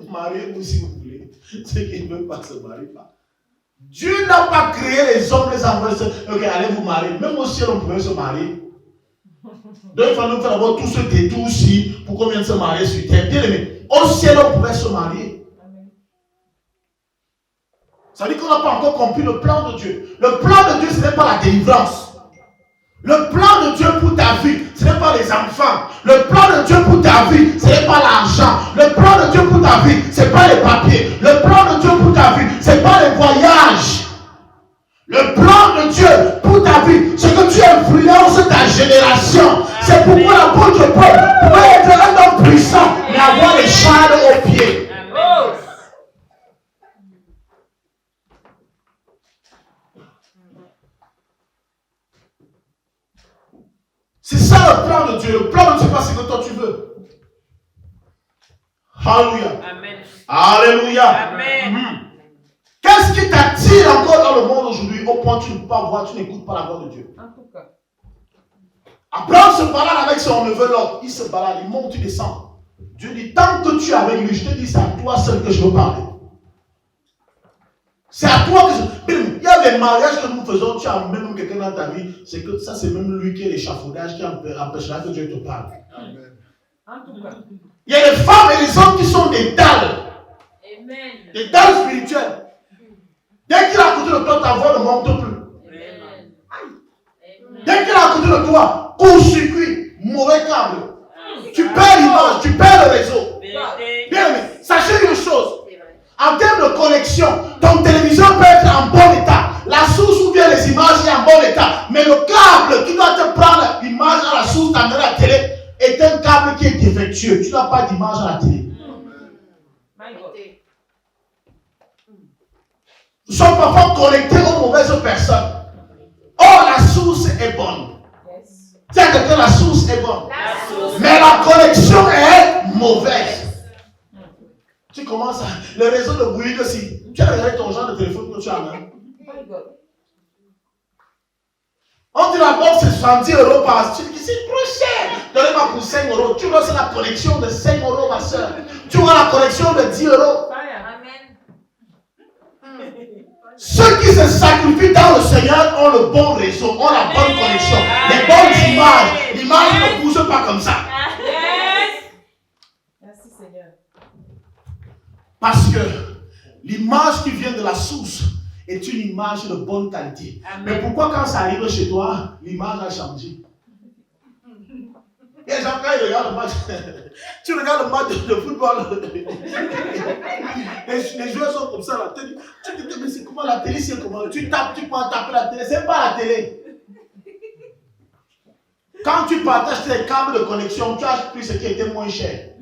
Mariez-vous si vous voulez. Ceux qui ne veulent pas se marier pas. Dieu n'a pas créé les hommes, les enfants. Ok, allez vous marier. Même au ciel, on pouvait se marier. Donc il faut nous faire d'abord tout ce détour-ci pour qu'on vienne se marier sur terre. Bien aimé, au ciel, on pouvait se marier. Ça veut dire qu'on n'a pas encore compris le plan de Dieu. Le plan de Dieu, ce n'est pas la délivrance. Le plan de Dieu pour ta vie, ce n'est pas les enfants. Le plan de Dieu pour ta vie, ce n'est pas l'argent. Le plan de Dieu pour ta vie, ce n'est pas les papiers. Le plan de Dieu pour ta vie, ce n'est pas les voyages. Le plan de Dieu pour ta vie, c'est que tu influences ta génération. C'est pourquoi l'apôtre Paul pouvait être un homme puissant, mais avoir les chars aux pieds. Oh. C'est ça le plan de Dieu. Le plan de Dieu, c'est pas ce que toi tu veux. Alléluia. Amen. Alléluia. Amen. Qu'est-ce qui t'attire encore dans le monde aujourd'hui au point où tu ne peux pas voir, tu n'écoutes pas la voix de Dieu? En tout cas. Abraham se balade avec son neveu Lot. Il se balade, il monte, il descend. Dieu dit, tant que tu es avec lui, je te dis, c'est à toi seul que je veux parler. C'est à toi que je... Il y a des mariages que nous faisons, tu as même quelqu'un dans ta vie, c'est que ça c'est même lui qui est l'échafaudage qui empêchera que Dieu te parle. Amen. En tout cas. Il y a des femmes et des hommes qui sont des dalles. Amen. Des dalles spirituelles. Dès qu'il est à côté de toi, ta voix ne monte plus. Amen. Dès qu'il est à côté de toi, court-circuit, mauvais câble. Tu perds l'image, tu perds le réseau. Bien aimé, sachez une chose. En termes de connexion, ton téléviseur peut être en bon état. La source ou bien les images est en bon état. Mais le câble qui doit te prendre l'image à la source, t'amener à la télé, est un câble qui est défectueux. Tu n'as pas d'image à la télé. Nous sommes parfois connectés aux mauvaises personnes. Or, la source est bonne. Tiens, quelqu'un, la source est bonne. Mais la connexion est mauvaise. Tu commences à... Le réseau de bouillir aussi. Tu as regardé ton genre de téléphone que tu as, hein? On dit la box c'est 70 € par... Tu dis c'est trop cher. Donnez-moi pour 5 €. Tu vois c'est la connexion de 5 € ma soeur. Tu vois la connexion de 10 €. Ceux qui se sacrifient dans le Seigneur ont le bon réseau, ont la bonne connexion, les bonnes images. L'image ne bouge pas comme ça. Merci Seigneur. Parce que l'image qui vient de la source est une image de bonne qualité. Amen. Mais pourquoi quand ça arrive chez toi, l'image a changé? Et les gens, quand ils regardent le match, tu regardes le match de football, les joueurs sont comme ça, la télé. Tu te dis, mais c'est comment la télé, c'est comment? Tu tapes, tu peux taper la télé, c'est pas la télé. Quand tu partages tes câbles de connexion, tu as pris ce qui était moins cher.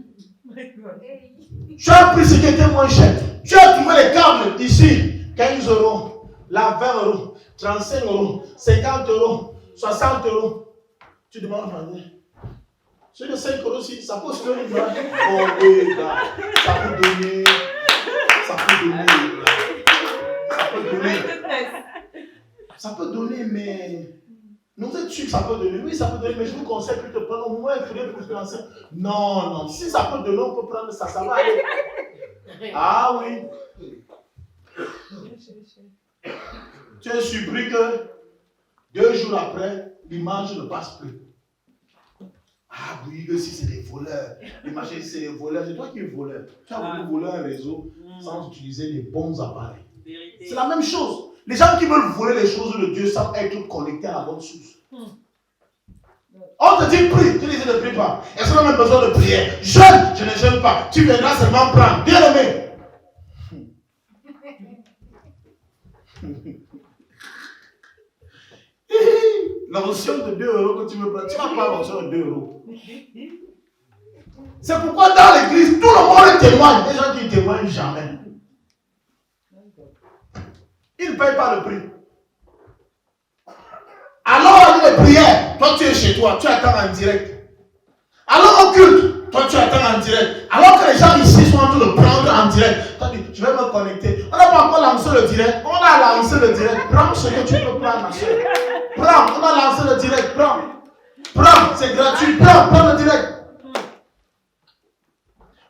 Tu as pris ce qui était moins cher. Tu as trouvé les câbles ici, 15 €, là 20 €, 35 €, 50 €, 60 €. Tu demandes à Fandé. Celui de 5 € aussi, ça peut se donner. Oh oui, là, ça peut donner. Ça peut donner. Ça peut donner. Ça peut donner, mais. Nous êtes sûrs que ça peut donner. Oui, ça peut donner, mais je vous conseille plus de prendre au moins un filet pour financer. Non, non. Si ça peut donner, on peut prendre ça, ça va aller. Ah oui. Tu es surpris que 2 jours après, l'image ne passe plus. Ah oui, eux si c'est des voleurs. L'image c'est des voleurs. C'est toi qui es voleur. Tu as voulu voler un réseau sans utiliser les bons appareils. C'est la même chose. Les gens qui veulent voler les choses de Dieu savent être connectés à la bonne source. On te dit prie, tu disais ne prie pas. Est-ce qu'on a même besoin de prière? Jeûne, je ne jeûne pas. Tu viendras seulement prendre. Bien aimé. L'onction de 2 euros que tu veux prendre, tu vas pas l'onction de 2 euros. C'est pourquoi dans l'église, tout le monde témoigne. Les gens qui ne témoignent jamais. Ils ne payent pas le prix. Alors, les prières, toi tu es chez toi, tu attends en direct. Alors au culte, toi tu attends en direct. Alors que les gens ici sont en train de prendre en direct. Toi tu dis, je vais me connecter. On n'a pas encore lancé le direct. On a lancé le direct. Prends ce que tu peux prendre, ma soeur. Prends, on a lancé le direct. Prends. Prends, c'est gratuit. Prends le direct.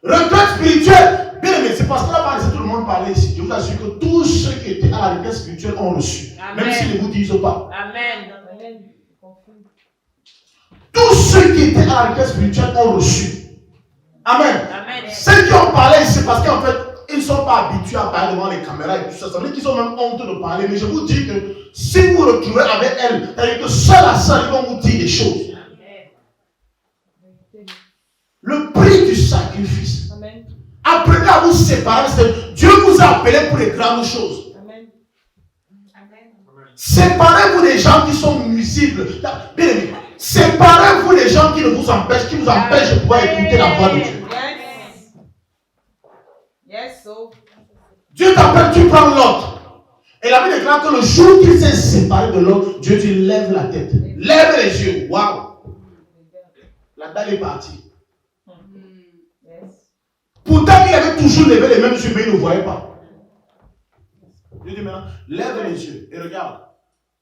Retraite spirituelle. Bien aimé, c'est parce qu'on a pas laissé tout le monde parler ici. Je vous assure que tous ceux qui étaient à la retraite spirituelle ont reçu. Amen. Même s'ils ne vous disent pas. Amen. Tous ceux qui étaient à la retraite spirituelle ont reçu. Amen. Amen. Ceux qui ont parlé ici, parce qu'en fait, ils ne sont pas habitués à parler devant les caméras et tout ça. Ça veut dire qu'ils ont même honte de parler. Mais je vous dis que si vous vous retrouvez avec elles, c'est-à-dire que seul à seul, ils vont vous dire des choses. Le prix du sacrifice. Amen. Apprenez à vous séparer. Dieu vous a appelé pour les grandes choses. Amen. Séparez-vous des gens qui sont nuisibles. Bien aimé, séparez-vous des gens qui vous empêchent de pouvoir écouter la voix de Dieu. Dieu t'appelle, tu prends l'autre. Et la Bible déclare que le jour qu'il s'est séparé de l'autre, Dieu dit lève la tête, lève les yeux. Waouh! La dalle est partie. Pourtant, il avait toujours levé les mêmes yeux, mais il ne voyait pas. Dieu dit maintenant, lève les yeux et regarde.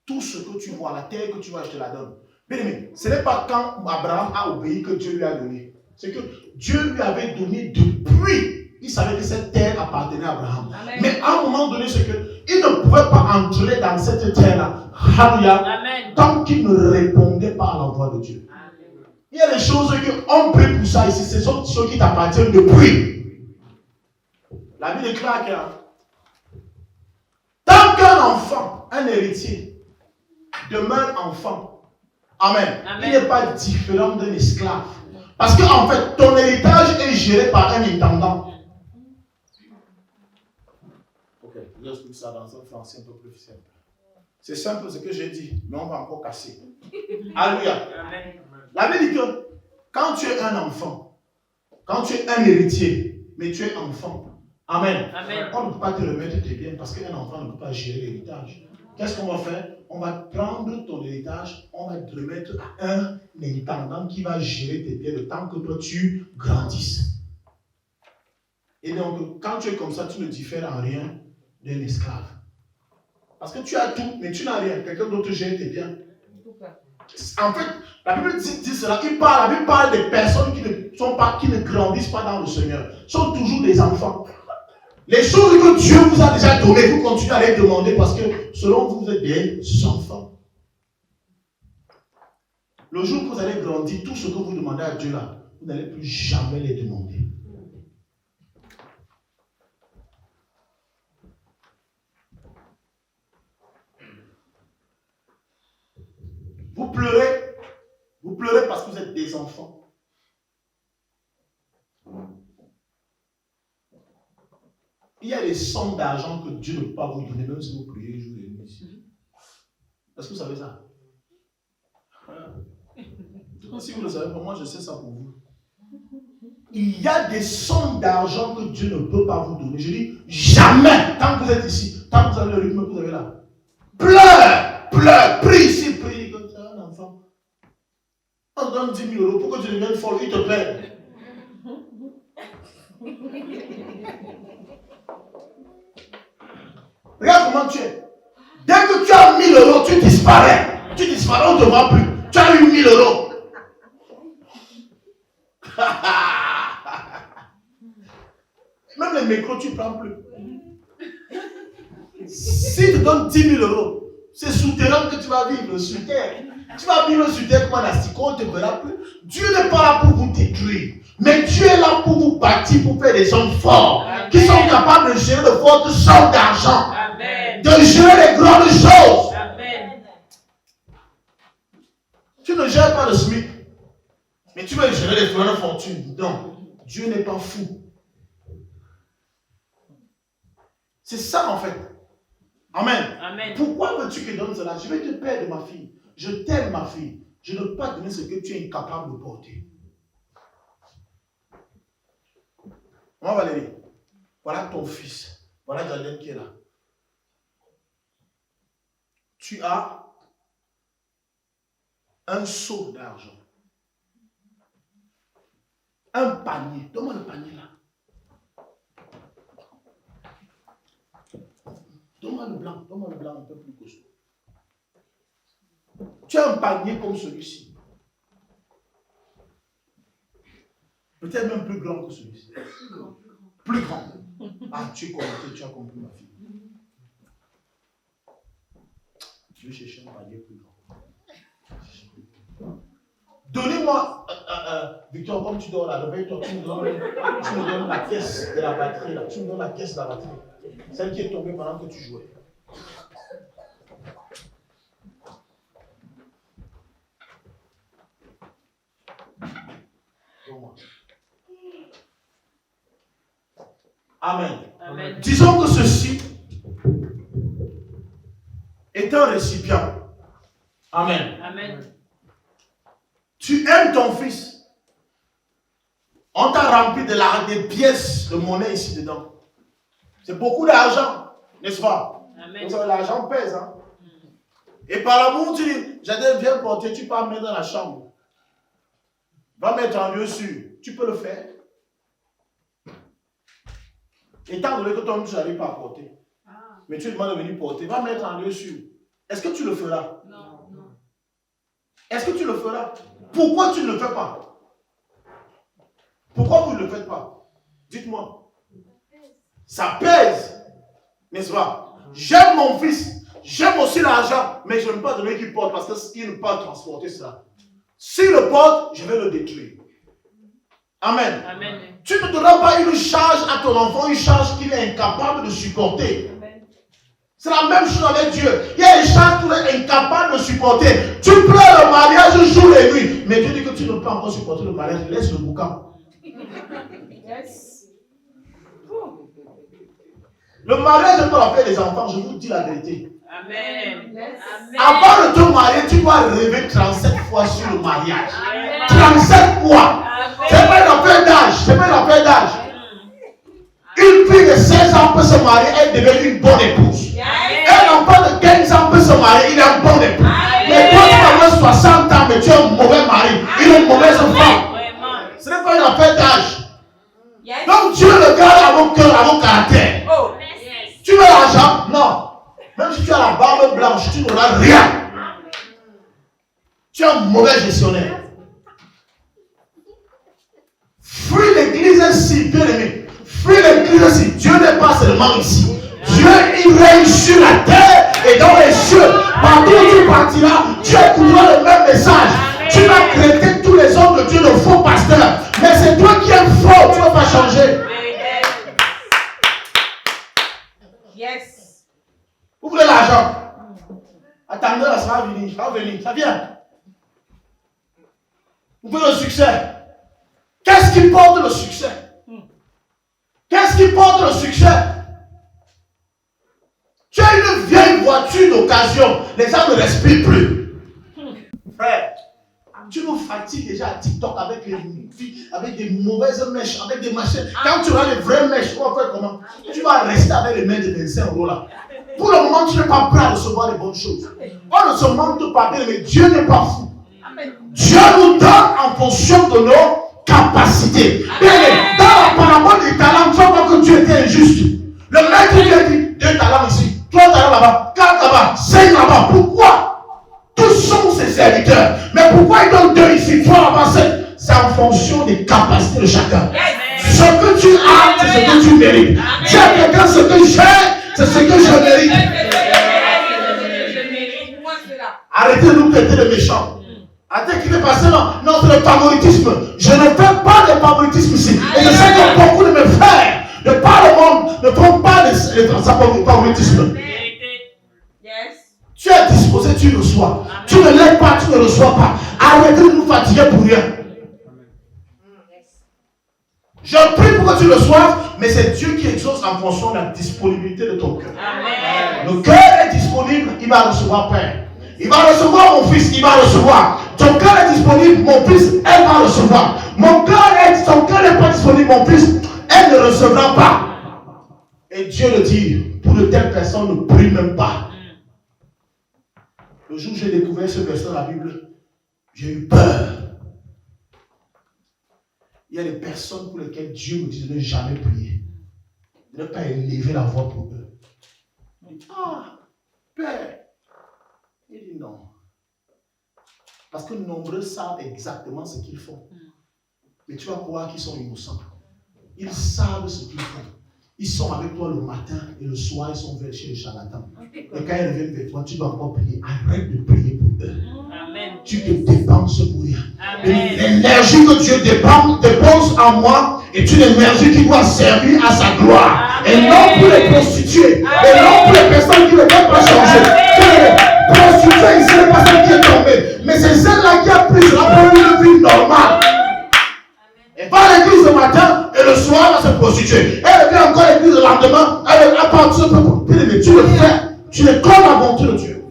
Tout ce que tu vois, la terre que tu vois, je te la donne. Bien aimé, ce n'est pas quand Abraham a obéi que Dieu lui a donné. C'est que Dieu lui avait donné depuis. Il savait que cette terre appartenait à Abraham. Amen. Mais à un moment donné, c'est qu'il ne pouvait pas entrer dans cette terre-là. Alléluia. Tant qu'il ne répondait pas à la voix de Dieu. Amen. Il y a des choses qu'on prie pour ça ici. Ce sont des choses qui t'appartiennent depuis. La Bible déclare que tant qu'un enfant, un héritier, demeure enfant, amen. Il n'est pas différent d'un esclave. Parce qu'en fait, ton héritage est géré par un intendant. Ok, je vais expliquer ça dans un français un peu plus simple. C'est simple ce que j'ai dit, mais on va encore casser. Alléluia. La Bible dit que quand tu es un enfant, quand tu es un héritier, mais tu es enfant, amen. On ne peut pas te remettre tes biens parce qu'un enfant ne peut pas gérer l'héritage. Qu'est-ce qu'on va faire? On va prendre ton héritage, on va te remettre à un intendant qui va gérer tes biens le temps que toi tu grandisses. Et donc, quand tu es comme ça, tu ne diffères en rien d'un esclave. Parce que tu as tout, mais tu n'as rien. Quelqu'un d'autre gère tes biens. En fait, la Bible dit cela. La Bible parle des personnes qui ne grandissent pas dans le Seigneur. Sont toujours des enfants. Les choses que Dieu vous a déjà données, vous continuez à les demander parce que selon vous, vous êtes des enfants. Le jour que vous allez grandir, tout ce que vous demandez à Dieu là, vous n'allez plus jamais les demander. Vous pleurez parce que vous êtes des enfants. Il y a des sommes d'argent que Dieu ne peut pas vous donner, même si vous priez jour et nuit. Est-ce que vous savez ça? Si vous le savez pas, moi je sais ça pour vous. Il y a des sommes d'argent que Dieu ne peut pas vous donner. Je dis jamais, tant que vous êtes ici, tant que vous avez le rythme que vous avez là. Pleure, prie ici, prie comme ça, un enfant. On te donne 10 000 euros pour que tu deviennes folle, il te plaît. Regarde comment tu es. Dès que tu as 1 000 euros, tu disparais. Tu disparais, on ne te voit plus. Tu as eu 1 000 euros. Même les micros, tu ne prends plus. s'il te donne 10 000 euros, c'est souterrain que tu vas vivre sur terre. Tu vas vivre sur terre comme un asticot, on ne te verra plus. Dieu n'est pas là pour vous détruire. Mais Dieu est là pour vous bâtir, pour faire des hommes forts. Amen. Qui sont capables de gérer de fortes sommes d'argent. De gérer les grandes choses. Amen. Tu ne gères pas le SMIC. Mais tu veux gérer les grandes fortunes. Non. Dieu n'est pas fou. C'est ça en fait. Amen. Amen. Pourquoi veux-tu que je donne cela? Je vais te perdre ma fille. Je t'aime ma fille. Je ne peux pas donner ce que tu es incapable de porter. Moi Valérie, voilà ton fils. Voilà Jalen qui est là. Tu as un seau d'argent. Un panier. Donne-moi le panier là. Donne-moi le blanc un peu plus costaud. Tu as un panier comme celui-ci. Peut-être même plus grand que celui-ci. Plus grand. Ah, tu es connecté, tu as compris ma fille. Je vais chercher un panier plus grand. Donnez-moi, Victor, comme tu dors là, réveille-toi, tu me donnes la caisse de la batterie là. Tu me donnes la caisse de la batterie. Celle qui est tombée pendant que tu jouais. Amen. Amen. Disons que ceci est un récipient. Amen. Amen. Tu aimes ton fils. On t'a rempli des pièces de monnaie ici dedans. C'est beaucoup d'argent, n'est-ce pas? Amen. L'argent pèse. Hein? Et par l'amour, tu dis, Jadel, viens porter, tu peux amener dans la chambre. Va mettre en lieu sûr. Tu peux le faire. Étant donné que toi, tu n'arrives pas à porter. Mais tu demandes de venir porter. Va mettre en lieu sûr. Est-ce que tu le feras? Non. Est-ce que tu le feras? Pourquoi tu ne le fais pas? Pourquoi vous ne le faites pas? Dites-moi. Ça pèse. N'est-ce pas? J'aime mon fils. J'aime aussi l'argent. Mais je ne veux pas donner qu'il porte parce qu'il ne peut pas transporter cela. S'il le porte, je vais le détruire. Amen. Amen. Tu ne donneras pas une charge à ton enfant, une charge qu'il est incapable de supporter. C'est la même chose avec Dieu. Il y a des charges qu'il est incapable de supporter. Tu pleures le mariage jour et nuit. Mais Dieu dit que tu ne peux pas encore supporter le mariage. Laisse le boucan. Yes. Le mariage ne peut pas faire des enfants, je vous dis la vérité. Amen. Avant de te marier, tu dois rêver 37 fois sur le mariage. Amen. 37 fois. C'est pas une affaire d'âge. C'est pas une affaire d'âge. Une fille de 16 ans peut se marier, elle devient une bonne épouse. Un enfant de 15 ans peut se marier, il est un bon époux. Mais toi, tu as 60 ans, mais tu es un mauvais mari, il est une mauvaise femme. Ce n'est pas une affaire d'âge. Donc Dieu regarde à vos cœurs, à vos caractères. Tu veux l'argent? Non. Même si tu as la barbe blanche, tu n'auras rien. Tu es un mauvais gestionnaire. Fuis l'église ici, bien aimé. Fuis l'église ici. Dieu n'est pas seulement ici. Dieu, il règne sur la terre et dans les cieux. Partout où tu partiras, tu écouteras le même message. Tu vas traiter tous les hommes de Dieu de faux pasteurs. Mais c'est toi qui es faux, tu ne vas pas changer. Yes. Vous voulez l'argent? Attendez, ça va venir, ça vient. Vous voulez le succès? Qu'est-ce qui porte le succès? Qu'est-ce qui porte le succès? Tu as une vieille voiture d'occasion, les gens ne respirent plus. Frère, tu nous fatigues déjà à TikTok avec des mauvaises mèches, avec des machines. Quand tu auras les vraies mèches, tu vas faire comment? Tu vas rester avec les mains de 25 euros là. Pour le moment, tu n'es pas prêt à recevoir les bonnes choses. On ne se manque pas, mais Dieu n'est pas fou. Dieu nous donne en fonction de nos capacités. Dans la parabole des talents, tu vois que Dieu était injuste. Le maître lui a dit 2 talents ici, 3 talents là-bas, 4 là-bas, 5 là-bas. Pourquoi? Tous sont ses serviteurs. Mais pourquoi il donne 2 ici, 3 là-bas, 5? C'est en fonction des capacités de chacun. Ce que tu as, c'est ce que tu mérites. Tu as quelqu'un, ce que j'ai, c'est ce que je mérite. Arrêtez de nous traiter de méchants. Arrêtez qu'il est passé là. Non, c'est le favoritisme. Je ne fais pas de favoritisme ici. Et je sais que beaucoup de mes frères, de par le monde, ne font pas de favoritisme. Tu es disposé, tu reçois. Amen. Tu ne l'aides pas, tu ne reçois pas. Arrêtez de nous fatiguer pour rien. Je prie pour que tu reçoives, mais c'est Dieu qui exauce en fonction de la disponibilité de ton cœur. Amen. Le cœur est disponible, il va recevoir Père. Il va recevoir mon fils, il va recevoir. Ton cœur est disponible, mon fils, elle va recevoir. Ton cœur n'est pas disponible, mon fils, elle ne recevra pas. Et Dieu le dit, pour de telles personnes ne prie même pas. Le jour où j'ai découvert ce verset dans la Bible, j'ai eu peur. Il y a des personnes pour lesquelles Dieu nous dit de ne jamais prier, de ne pas élever la voix pour eux. Il dit, ah, Père. Il dit non. Parce que nombreux savent exactement ce qu'ils font. Mais tu vas croire qu'ils sont innocents. Ils savent ce qu'ils font. Ils sont avec toi le matin et le soir, ils sont vers chez les charlatans. Et quand ils reviennent vers toi, tu dois encore prier. Arrête de prier pour eux. Amen. Tu te dépenses pour rien. L'énergie que Dieu dépose en moi est une énergie qui doit servir à sa gloire. Amen. Et non pour les prostituées. Amen. Et non pour les personnes qui ne veulent pas changer. Prostituée ici, n'est pas celle qui est tombée. Mais c'est celle-là qui a pris la première vie normale. Elle va à l'église le matin et le soir, elle va se prostituer. Elle vient encore à l'église le lendemain, elle va partir pour mais tu le fais. Tu es comme la bonté de Dieu.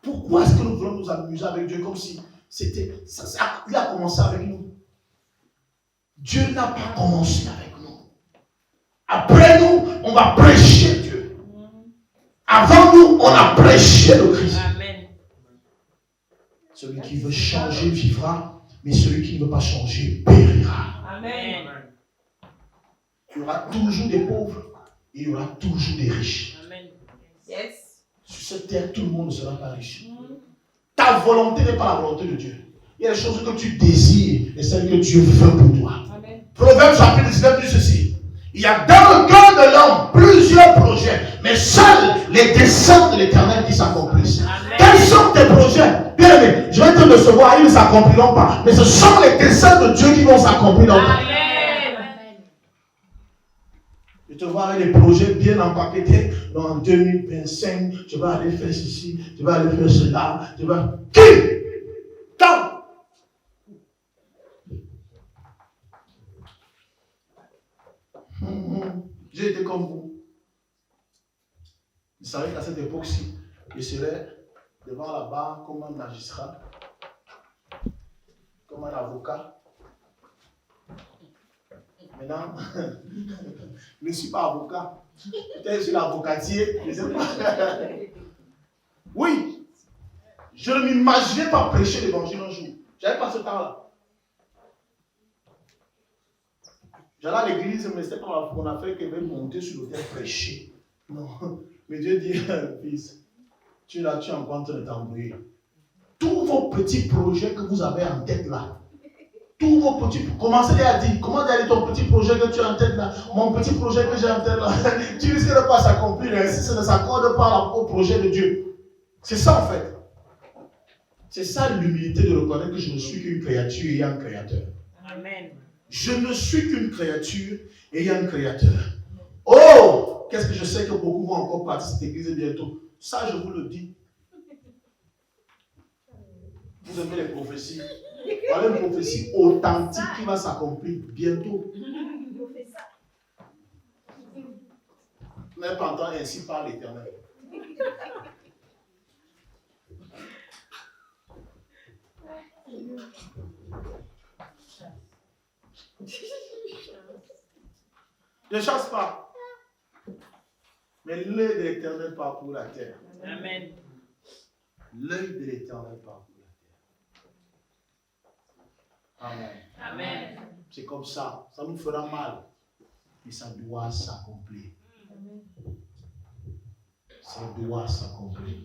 Pourquoi est-ce que nous voulons nous amuser avec Dieu comme si c'était. Il a commencé avec nous. Dieu n'a pas commencé avec nous. Après nous, on va prêcher Dieu. Avant nous, on a prêché le Christ. Amen. Celui qui veut changer vivra, mais celui qui ne veut pas changer périra. Amen. Il y aura toujours des pauvres et il y aura toujours des riches. Amen. Yes. Sur cette terre, tout le monde ne sera pas riche. Ta volonté n'est pas la volonté de Dieu. Il y a des choses que tu désires et celles que Dieu veut pour toi. Amen. Proverbe chapitre 19 dit ceci. Il y a dans le cœur de l'homme plusieurs projets, mais seuls les desseins de l'Éternel qui s'accomplissent. Amen. Quels sont tes projets? Bien aimé, je vais te recevoir, ils ne s'accompliront pas. Mais ce sont les desseins de Dieu qui vont s'accomplir dans ta vie. Je te vois avec des projets bien empaquetés. En 2025, je vais aller faire ceci, je vais aller faire cela. Qui? Quand? J'ai été comme vous. Vous savez qu'à cette époque-ci, je serais devant la barre comme un magistrat, comme un avocat. Maintenant, je ne suis pas avocat. Peut-être que je suis l'avocatier, je ne sais pas. Oui, je ne m'imaginais pas prêcher l'évangile un jour. Je n'avais pas ce temps-là. J'allais à l'église, mais c'était pas mon affaire qui avait monté sur l'autel prêcher. Non. Mais Dieu dit, fils, tu es là, tu es en train de t'embrouiller. Tous vos petits projets que vous avez en tête là, tous vos petits, commencez à dire, comment dire ton petit projet que tu as en tête là, mon petit projet que j'ai en tête là, tu risques de pas s'accomplir si ça ne s'accorde pas au projet de Dieu. C'est ça en fait. C'est ça l'humilité de reconnaître que je ne suis qu'une créature ayant un créateur. Amen. Je ne suis qu'une créature ayant un créateur. Oh, qu'est-ce que je sais que beaucoup vont encore partir de cette église bientôt. Ça, je vous le dis. Vous aimez les prophéties. Voilà une prophétie authentique qui va s'accomplir bientôt. Vous n'avez pas entendu ainsi par l'Éternel. Ne chasse pas. Mais l'œil de l'Éternel parcourt la terre. Amen. L'œil de l'Éternel parcourt la terre. Amen. Amen. C'est comme ça. Ça nous fera mal. Mais ça doit s'accomplir. Ça doit s'accomplir.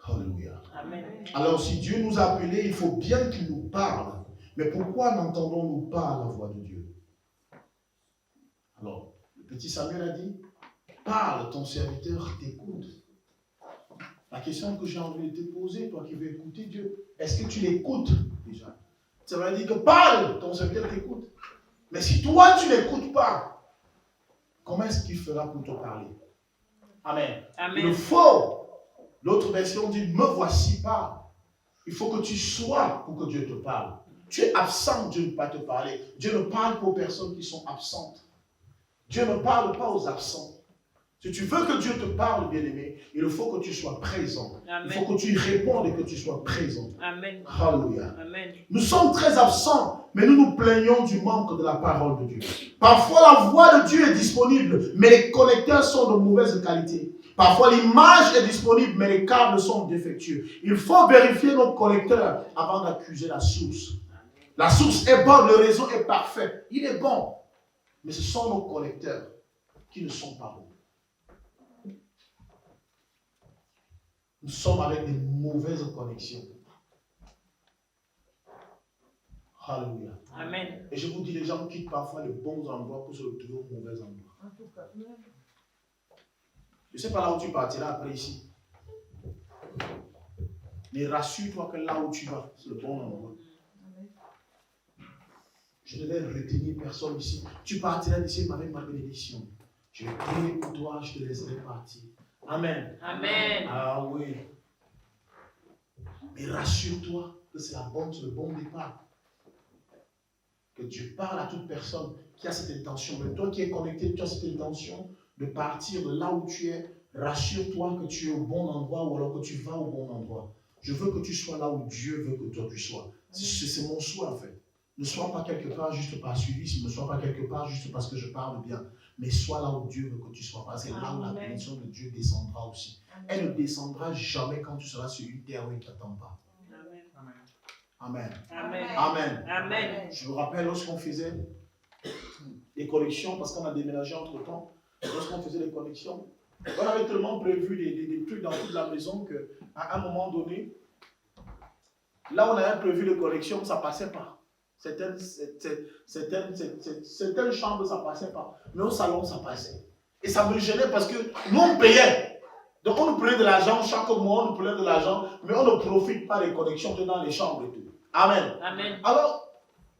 Alléluia. Amen. Alors, si Dieu nous a appelés, il faut bien qu'il nous parle. Mais pourquoi n'entendons-nous pas la voix de Dieu? Alors, le petit Samuel a dit, parle, ton serviteur t'écoute. La question que j'ai envie de te poser, toi qui veux écouter Dieu, est-ce que tu l'écoutes déjà? Ça veut dire que parle, ton serviteur t'écoute. Mais si toi tu ne l'écoutes pas, comment est-ce qu'il fera pour te parler? Amen. Amen. Il faut, l'autre version dit, me voici pas. Il faut que tu sois pour que Dieu te parle. Tu es absent, Dieu ne peut pas te parler. Dieu ne parle pas aux personnes qui sont absentes. Dieu ne parle pas aux absents. Si tu veux que Dieu te parle, bien-aimé, il faut que tu sois présent. Amen. Il faut que tu y répondes et que tu sois présent. Amen. Alléluia. Amen. Nous sommes très absents, mais nous nous plaignons du manque de la parole de Dieu. Parfois, la voix de Dieu est disponible, mais les connecteurs sont de mauvaise qualité. Parfois, l'image est disponible, mais les câbles sont défectueux. Il faut vérifier nos connecteurs avant d'accuser la source. La source est bonne, le réseau est parfait. Il est bon, mais ce sont nos connecteurs qui ne sont pas bons. Nous sommes avec des mauvaises connexions. Alléluia. Amen. Et je vous dis, les gens quittent parfois les bons endroits pour se retrouver au mauvais endroit. En tout cas. Je ne sais pas là où tu partiras après ici. Mais rassure-toi que là où tu vas, c'est le bon endroit. Je ne vais retenir personne ici. Tu partiras d'ici avec ma bénédiction. Je vais prier pour toi, je te laisserai partir. Amen. Amen. Ah oui. Mais rassure-toi que c'est le bon départ. Que Dieu parle à toute personne qui a cette intention. Mais toi qui es connecté, tu as cette intention de partir de là où tu es. Rassure-toi que tu es au bon endroit ou alors que tu vas au bon endroit. Je veux que tu sois là où Dieu veut que toi tu sois. C'est mon souhait en fait. Ne sois pas quelque part juste par suivisme, ne sois pas quelque part juste parce que je parle bien. Mais sois là où Dieu veut que tu sois. Parce que c'est là où la bénédiction de Dieu descendra aussi. Elle ne descendra jamais quand tu seras sur une terre où il ne t'attend pas. Amen. Amen. Amen. Amen. Je me rappelle lorsqu'on faisait des connexions, parce qu'on a déménagé entre temps, lorsqu'on faisait des connexions, on avait tellement prévu des trucs dans toute la maison qu'à un moment donné, là où on avait prévu les connexions, ça ne passait pas. Certaines chambres, ça ne passait pas. Mais au salon, ça passait. Et ça me gênait parce que nous, on payait. Donc, on nous prenait de l'argent, chaque mois, on nous prenait de l'argent, mais on ne profite pas des connexions dans les chambres et tout. Amen. Amen. Alors,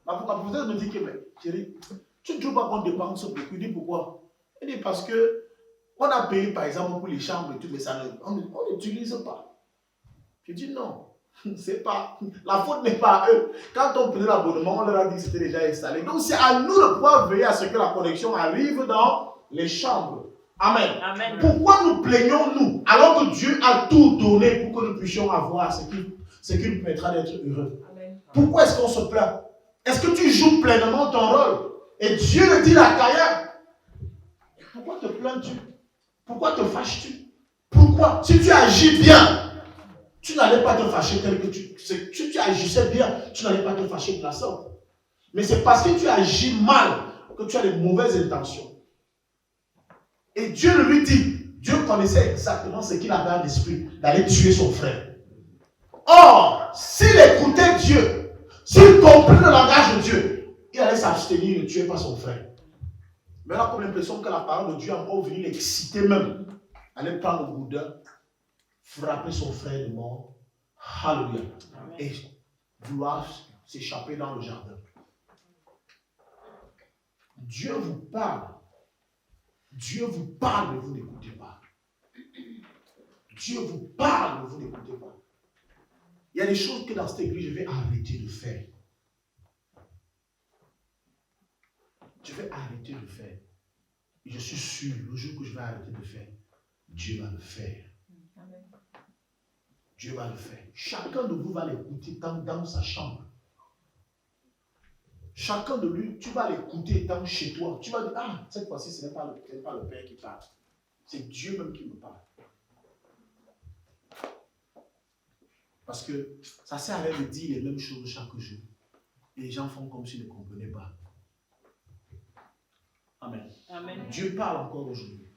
ma professeure me dit que, mais chérie, tu ne trouves pas qu'on dépense beaucoup? Je dis pourquoi? Elle dit parce que on a payé par exemple pour les chambres et tout, mais on n'utilise pas. Je dis non, c'est pas, la faute n'est pas à eux. Quand on prenait l'abonnement, on leur a dit que c'était déjà installé. Donc c'est à nous de pouvoir veiller à ce que la connexion arrive dans les chambres. Amen. Amen. Pourquoi nous plaignons-nous alors que Dieu a tout donné pour que nous puissions avoir ce qui nous permettra d'être heureux? Amen. Pourquoi est-ce qu'on se plaint? Est-ce que tu joues pleinement ton rôle? Et Dieu le dit à Caïn. Pourquoi te plains-tu? Pourquoi te fâches-tu? Pourquoi? Si tu agis bien, tu n'allais pas te fâcher tel que si tu agissais bien, tu n'allais pas te fâcher de la sorte. Mais c'est parce que tu agis mal que tu as les mauvaises intentions. Et Dieu lui dit, Dieu connaissait exactement ce qu'il avait en esprit, d'aller tuer son frère. Or, s'il écoutait Dieu, s'il comprenait le langage de Dieu, il allait s'abstenir de tuer pas son frère. Mais là, comme l'impression que la parole de Dieu a encore venu l'exciter même, aller prendre le boudin, frapper son frère de mort, alléluia, et vouloir s'échapper dans le jardin. Dieu vous parle. Dieu vous parle, mais vous n'écoutez pas. Dieu vous parle, mais vous n'écoutez pas. Il y a des choses que dans cette église, je vais arrêter de faire. Je vais arrêter de faire. Et je suis sûr, le jour que je vais arrêter de faire, Dieu va le faire. Amen. Dieu va le faire. Chacun de vous va l'écouter dans sa chambre. Chacun de lui, tu vas l'écouter dans chez toi. Tu vas dire, ah, cette fois-ci, ce n'est pas le Père qui parle. C'est Dieu même qui me parle. Parce que ça sert à rien de dire les mêmes choses chaque jour. Et les gens font comme s'ils ne comprenaient pas. Amen. Amen. Dieu parle encore aujourd'hui.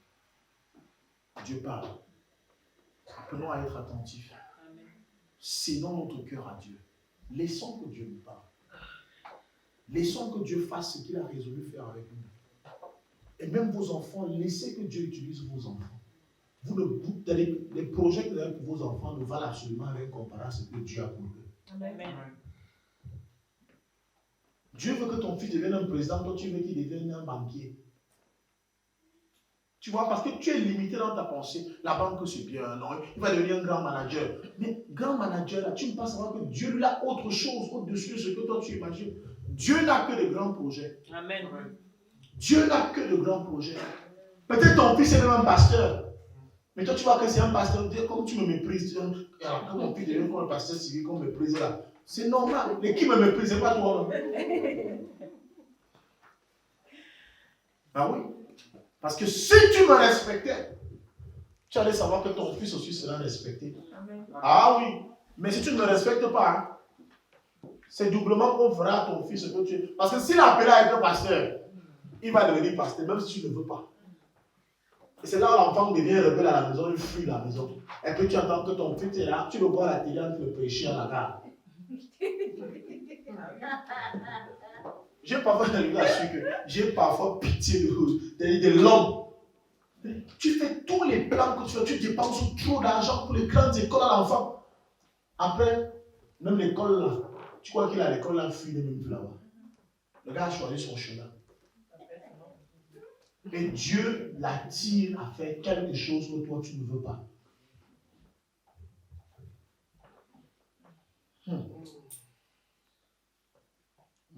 Dieu parle. Apprenons à être attentifs. Amen. Cédons notre cœur à Dieu. Laissons que Dieu nous parle. Laissons que Dieu fasse ce qu'il a résolu faire avec nous. Et Et même vos enfants, laissez que Dieu utilise vos enfants. Les projets que vous avez pour vos enfants ne valent absolument rien comparé à ce que Dieu a pour eux. Amen. Dieu veut que ton fils devienne un président, toi tu veux qu'il devienne un banquier. Tu vois, parce que tu es limité dans ta pensée. La banque, c'est bien, non? Il va devenir un grand manager. Mais grand manager, là, tu ne peux pas savoir que Dieu lui a autre chose au-dessus de ce que toi tu imagines. Dieu n'a que de grands projets. Amen. Dieu n'a que de grands projets. Peut-être ton fils est même un pasteur. Mais toi, tu vois que c'est un pasteur. Comme tu me méprises, alors que mon fils devient comme un pasteur civil, qu'on me méprise là. C'est normal. Mais qui me méprise, c'est pas toi. Ah oui. Parce que si tu me respectais, tu allais savoir que ton fils aussi sera respecté. Amen. Ah oui. Mais si tu ne me respectes pas, c'est doublement qu'on fera à ton fils ce que tu es. Parce que s'il a appelé à être pasteur, il va devenir pasteur, même si tu ne veux pas. Et c'est là où l'enfant devient rebelle à la maison, il fuit la maison. Et puis tu entends que ton fils est là, tu le vois à la télé en train de prêcher à la gare. J'ai parfois pitié de l'homme. Tu fais tous les plans que tu fais, tu dépenses trop d'argent pour les grandes écoles à l'enfant. Après, même l'école là, tu crois qu'il a l'école là, fuit même plus là-bas. Le gars a choisi son chemin. Et Dieu l'attire à faire quelque chose que toi tu ne veux pas.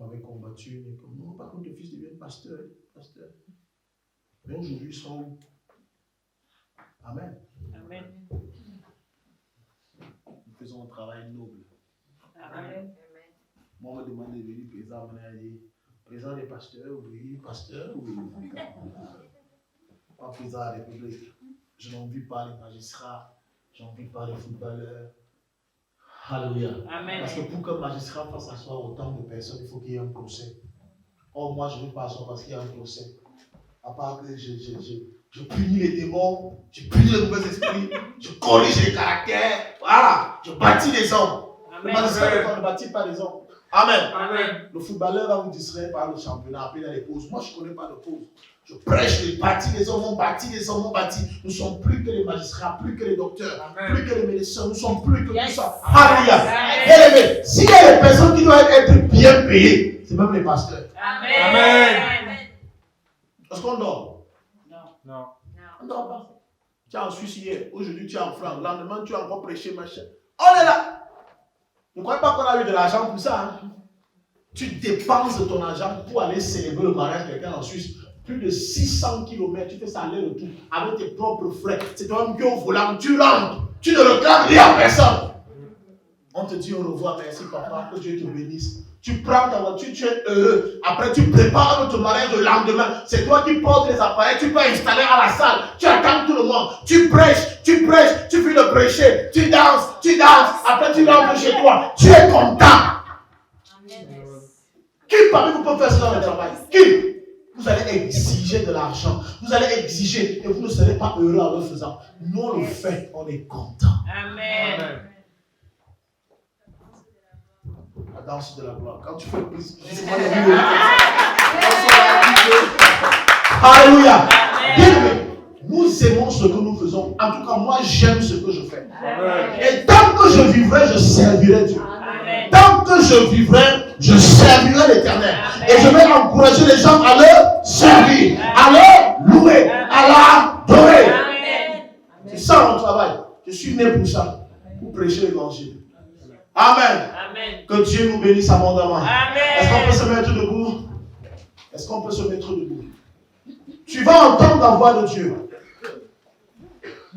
On m'avait combattu, mais comme non, par contre, le fils devient pasteur. Mais aujourd'hui, ils sont où? Amen. Amen. Nous faisons un travail noble. Amen. Moi, on me demande de devenir président. Président des pasteurs, oui. Pasteur, oui. Pas président de la République. Je n'envie pas les magistrats. Je n'envie pas les footballeurs. Alléluia. Amen. Parce que pour qu'un magistrat fasse asseoir autant de personnes, il faut qu'il y ait un procès. Or, moi, je ne veux pas asseoir parce qu'il y a un procès. À part que je punis les démons, je punis les mauvais esprits, je corrige les caractères. Voilà, je bâtis les hommes. Le magistrat ne bâtit pas les hommes. Amen. Amen. Le footballeur va vous distraire par le championnat, après dans les pauses. Moi, je ne connais pas de pause. Je prêche, je bâtis les hommes, on bâtit les hommes, on bâtit. Nous ne sommes plus que les magistrats, plus que les docteurs, plus que les médecins, nous ne sommes plus que tout ça. Alléluia. S'il y a des personnes qui doivent être bien payées, c'est même les pasteurs. Amen. Est-ce qu'on dort? Non. On ne dort pas. Tu es en Suisse hier, aujourd'hui tu es en France, le lendemain tu as encore prêché, machin. On est là. Ne croyez pas qu'on a eu de l'argent pour ça. Hein? Tu dépenses de ton argent pour aller célébrer le mariage de quelqu'un en Suisse. Plus de 600 km, tu fais ça aller-retour avec tes propres frais. C'est toi-même qui es au volant, tu rentres, tu ne réclames rien à personne. On te dit au revoir, merci papa, que Dieu te bénisse. Tu prends ta voiture, tu es heureux. Après, tu prépares notre mariage le lendemain. C'est toi qui portes les appareils, tu peux installer à la salle. Tu attends tout le monde. Tu prêches, tu finis de prêcher. Tu danses. Après, tu rentres chez toi. Tu es content. Qui parmi vous peut faire cela dans le travail? Qui? Vous allez exiger de l'argent. Vous allez exiger et vous ne serez pas heureux en le faisant. Nous, on le fait, on est content. Amen. La danse de la gloire. Quand tu fais plus, Alléluia. Nous aimons ce que nous faisons. En tout cas, moi, j'aime ce que je fais. Et tant que je vivrai, je servirai Dieu. Tant que je vivrai, je servirai l'Éternel. Et je vais encourager les gens à le servir, à le louer, à l'adorer. C'est ça mon travail. Je suis né pour ça. Pour prêcher l'évangile. Amen. Que Dieu nous bénisse abondamment. Est-ce qu'on peut se mettre debout? Est-ce qu'on peut se mettre debout? Tu vas entendre la voix de Dieu.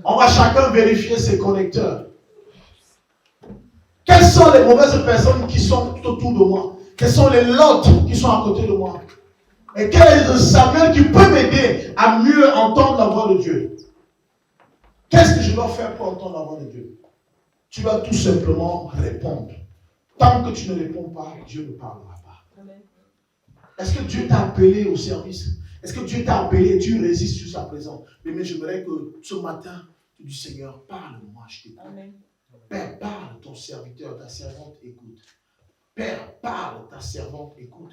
On va chacun vérifier ses connecteurs. Quelles sont les mauvaises personnes qui sont tout autour de moi? Quels sont les lots qui sont à côté de moi? Et quel est le Samuel qui peut m'aider à mieux entendre la voix de Dieu? Qu'est-ce que je dois faire pour entendre la voix de Dieu? Tu vas tout simplement répondre. Tant que tu ne réponds pas, Dieu ne parlera pas. Est-ce que Dieu t'a appelé au service? Est-ce que Dieu t'a appelé et tu résistes jusqu'à présent? Mais j'aimerais que ce matin, tu dis Seigneur, parle-moi, je t'écoute. Père, parle, ton serviteur, ta servante écoute. Père, parle, ta servante écoute.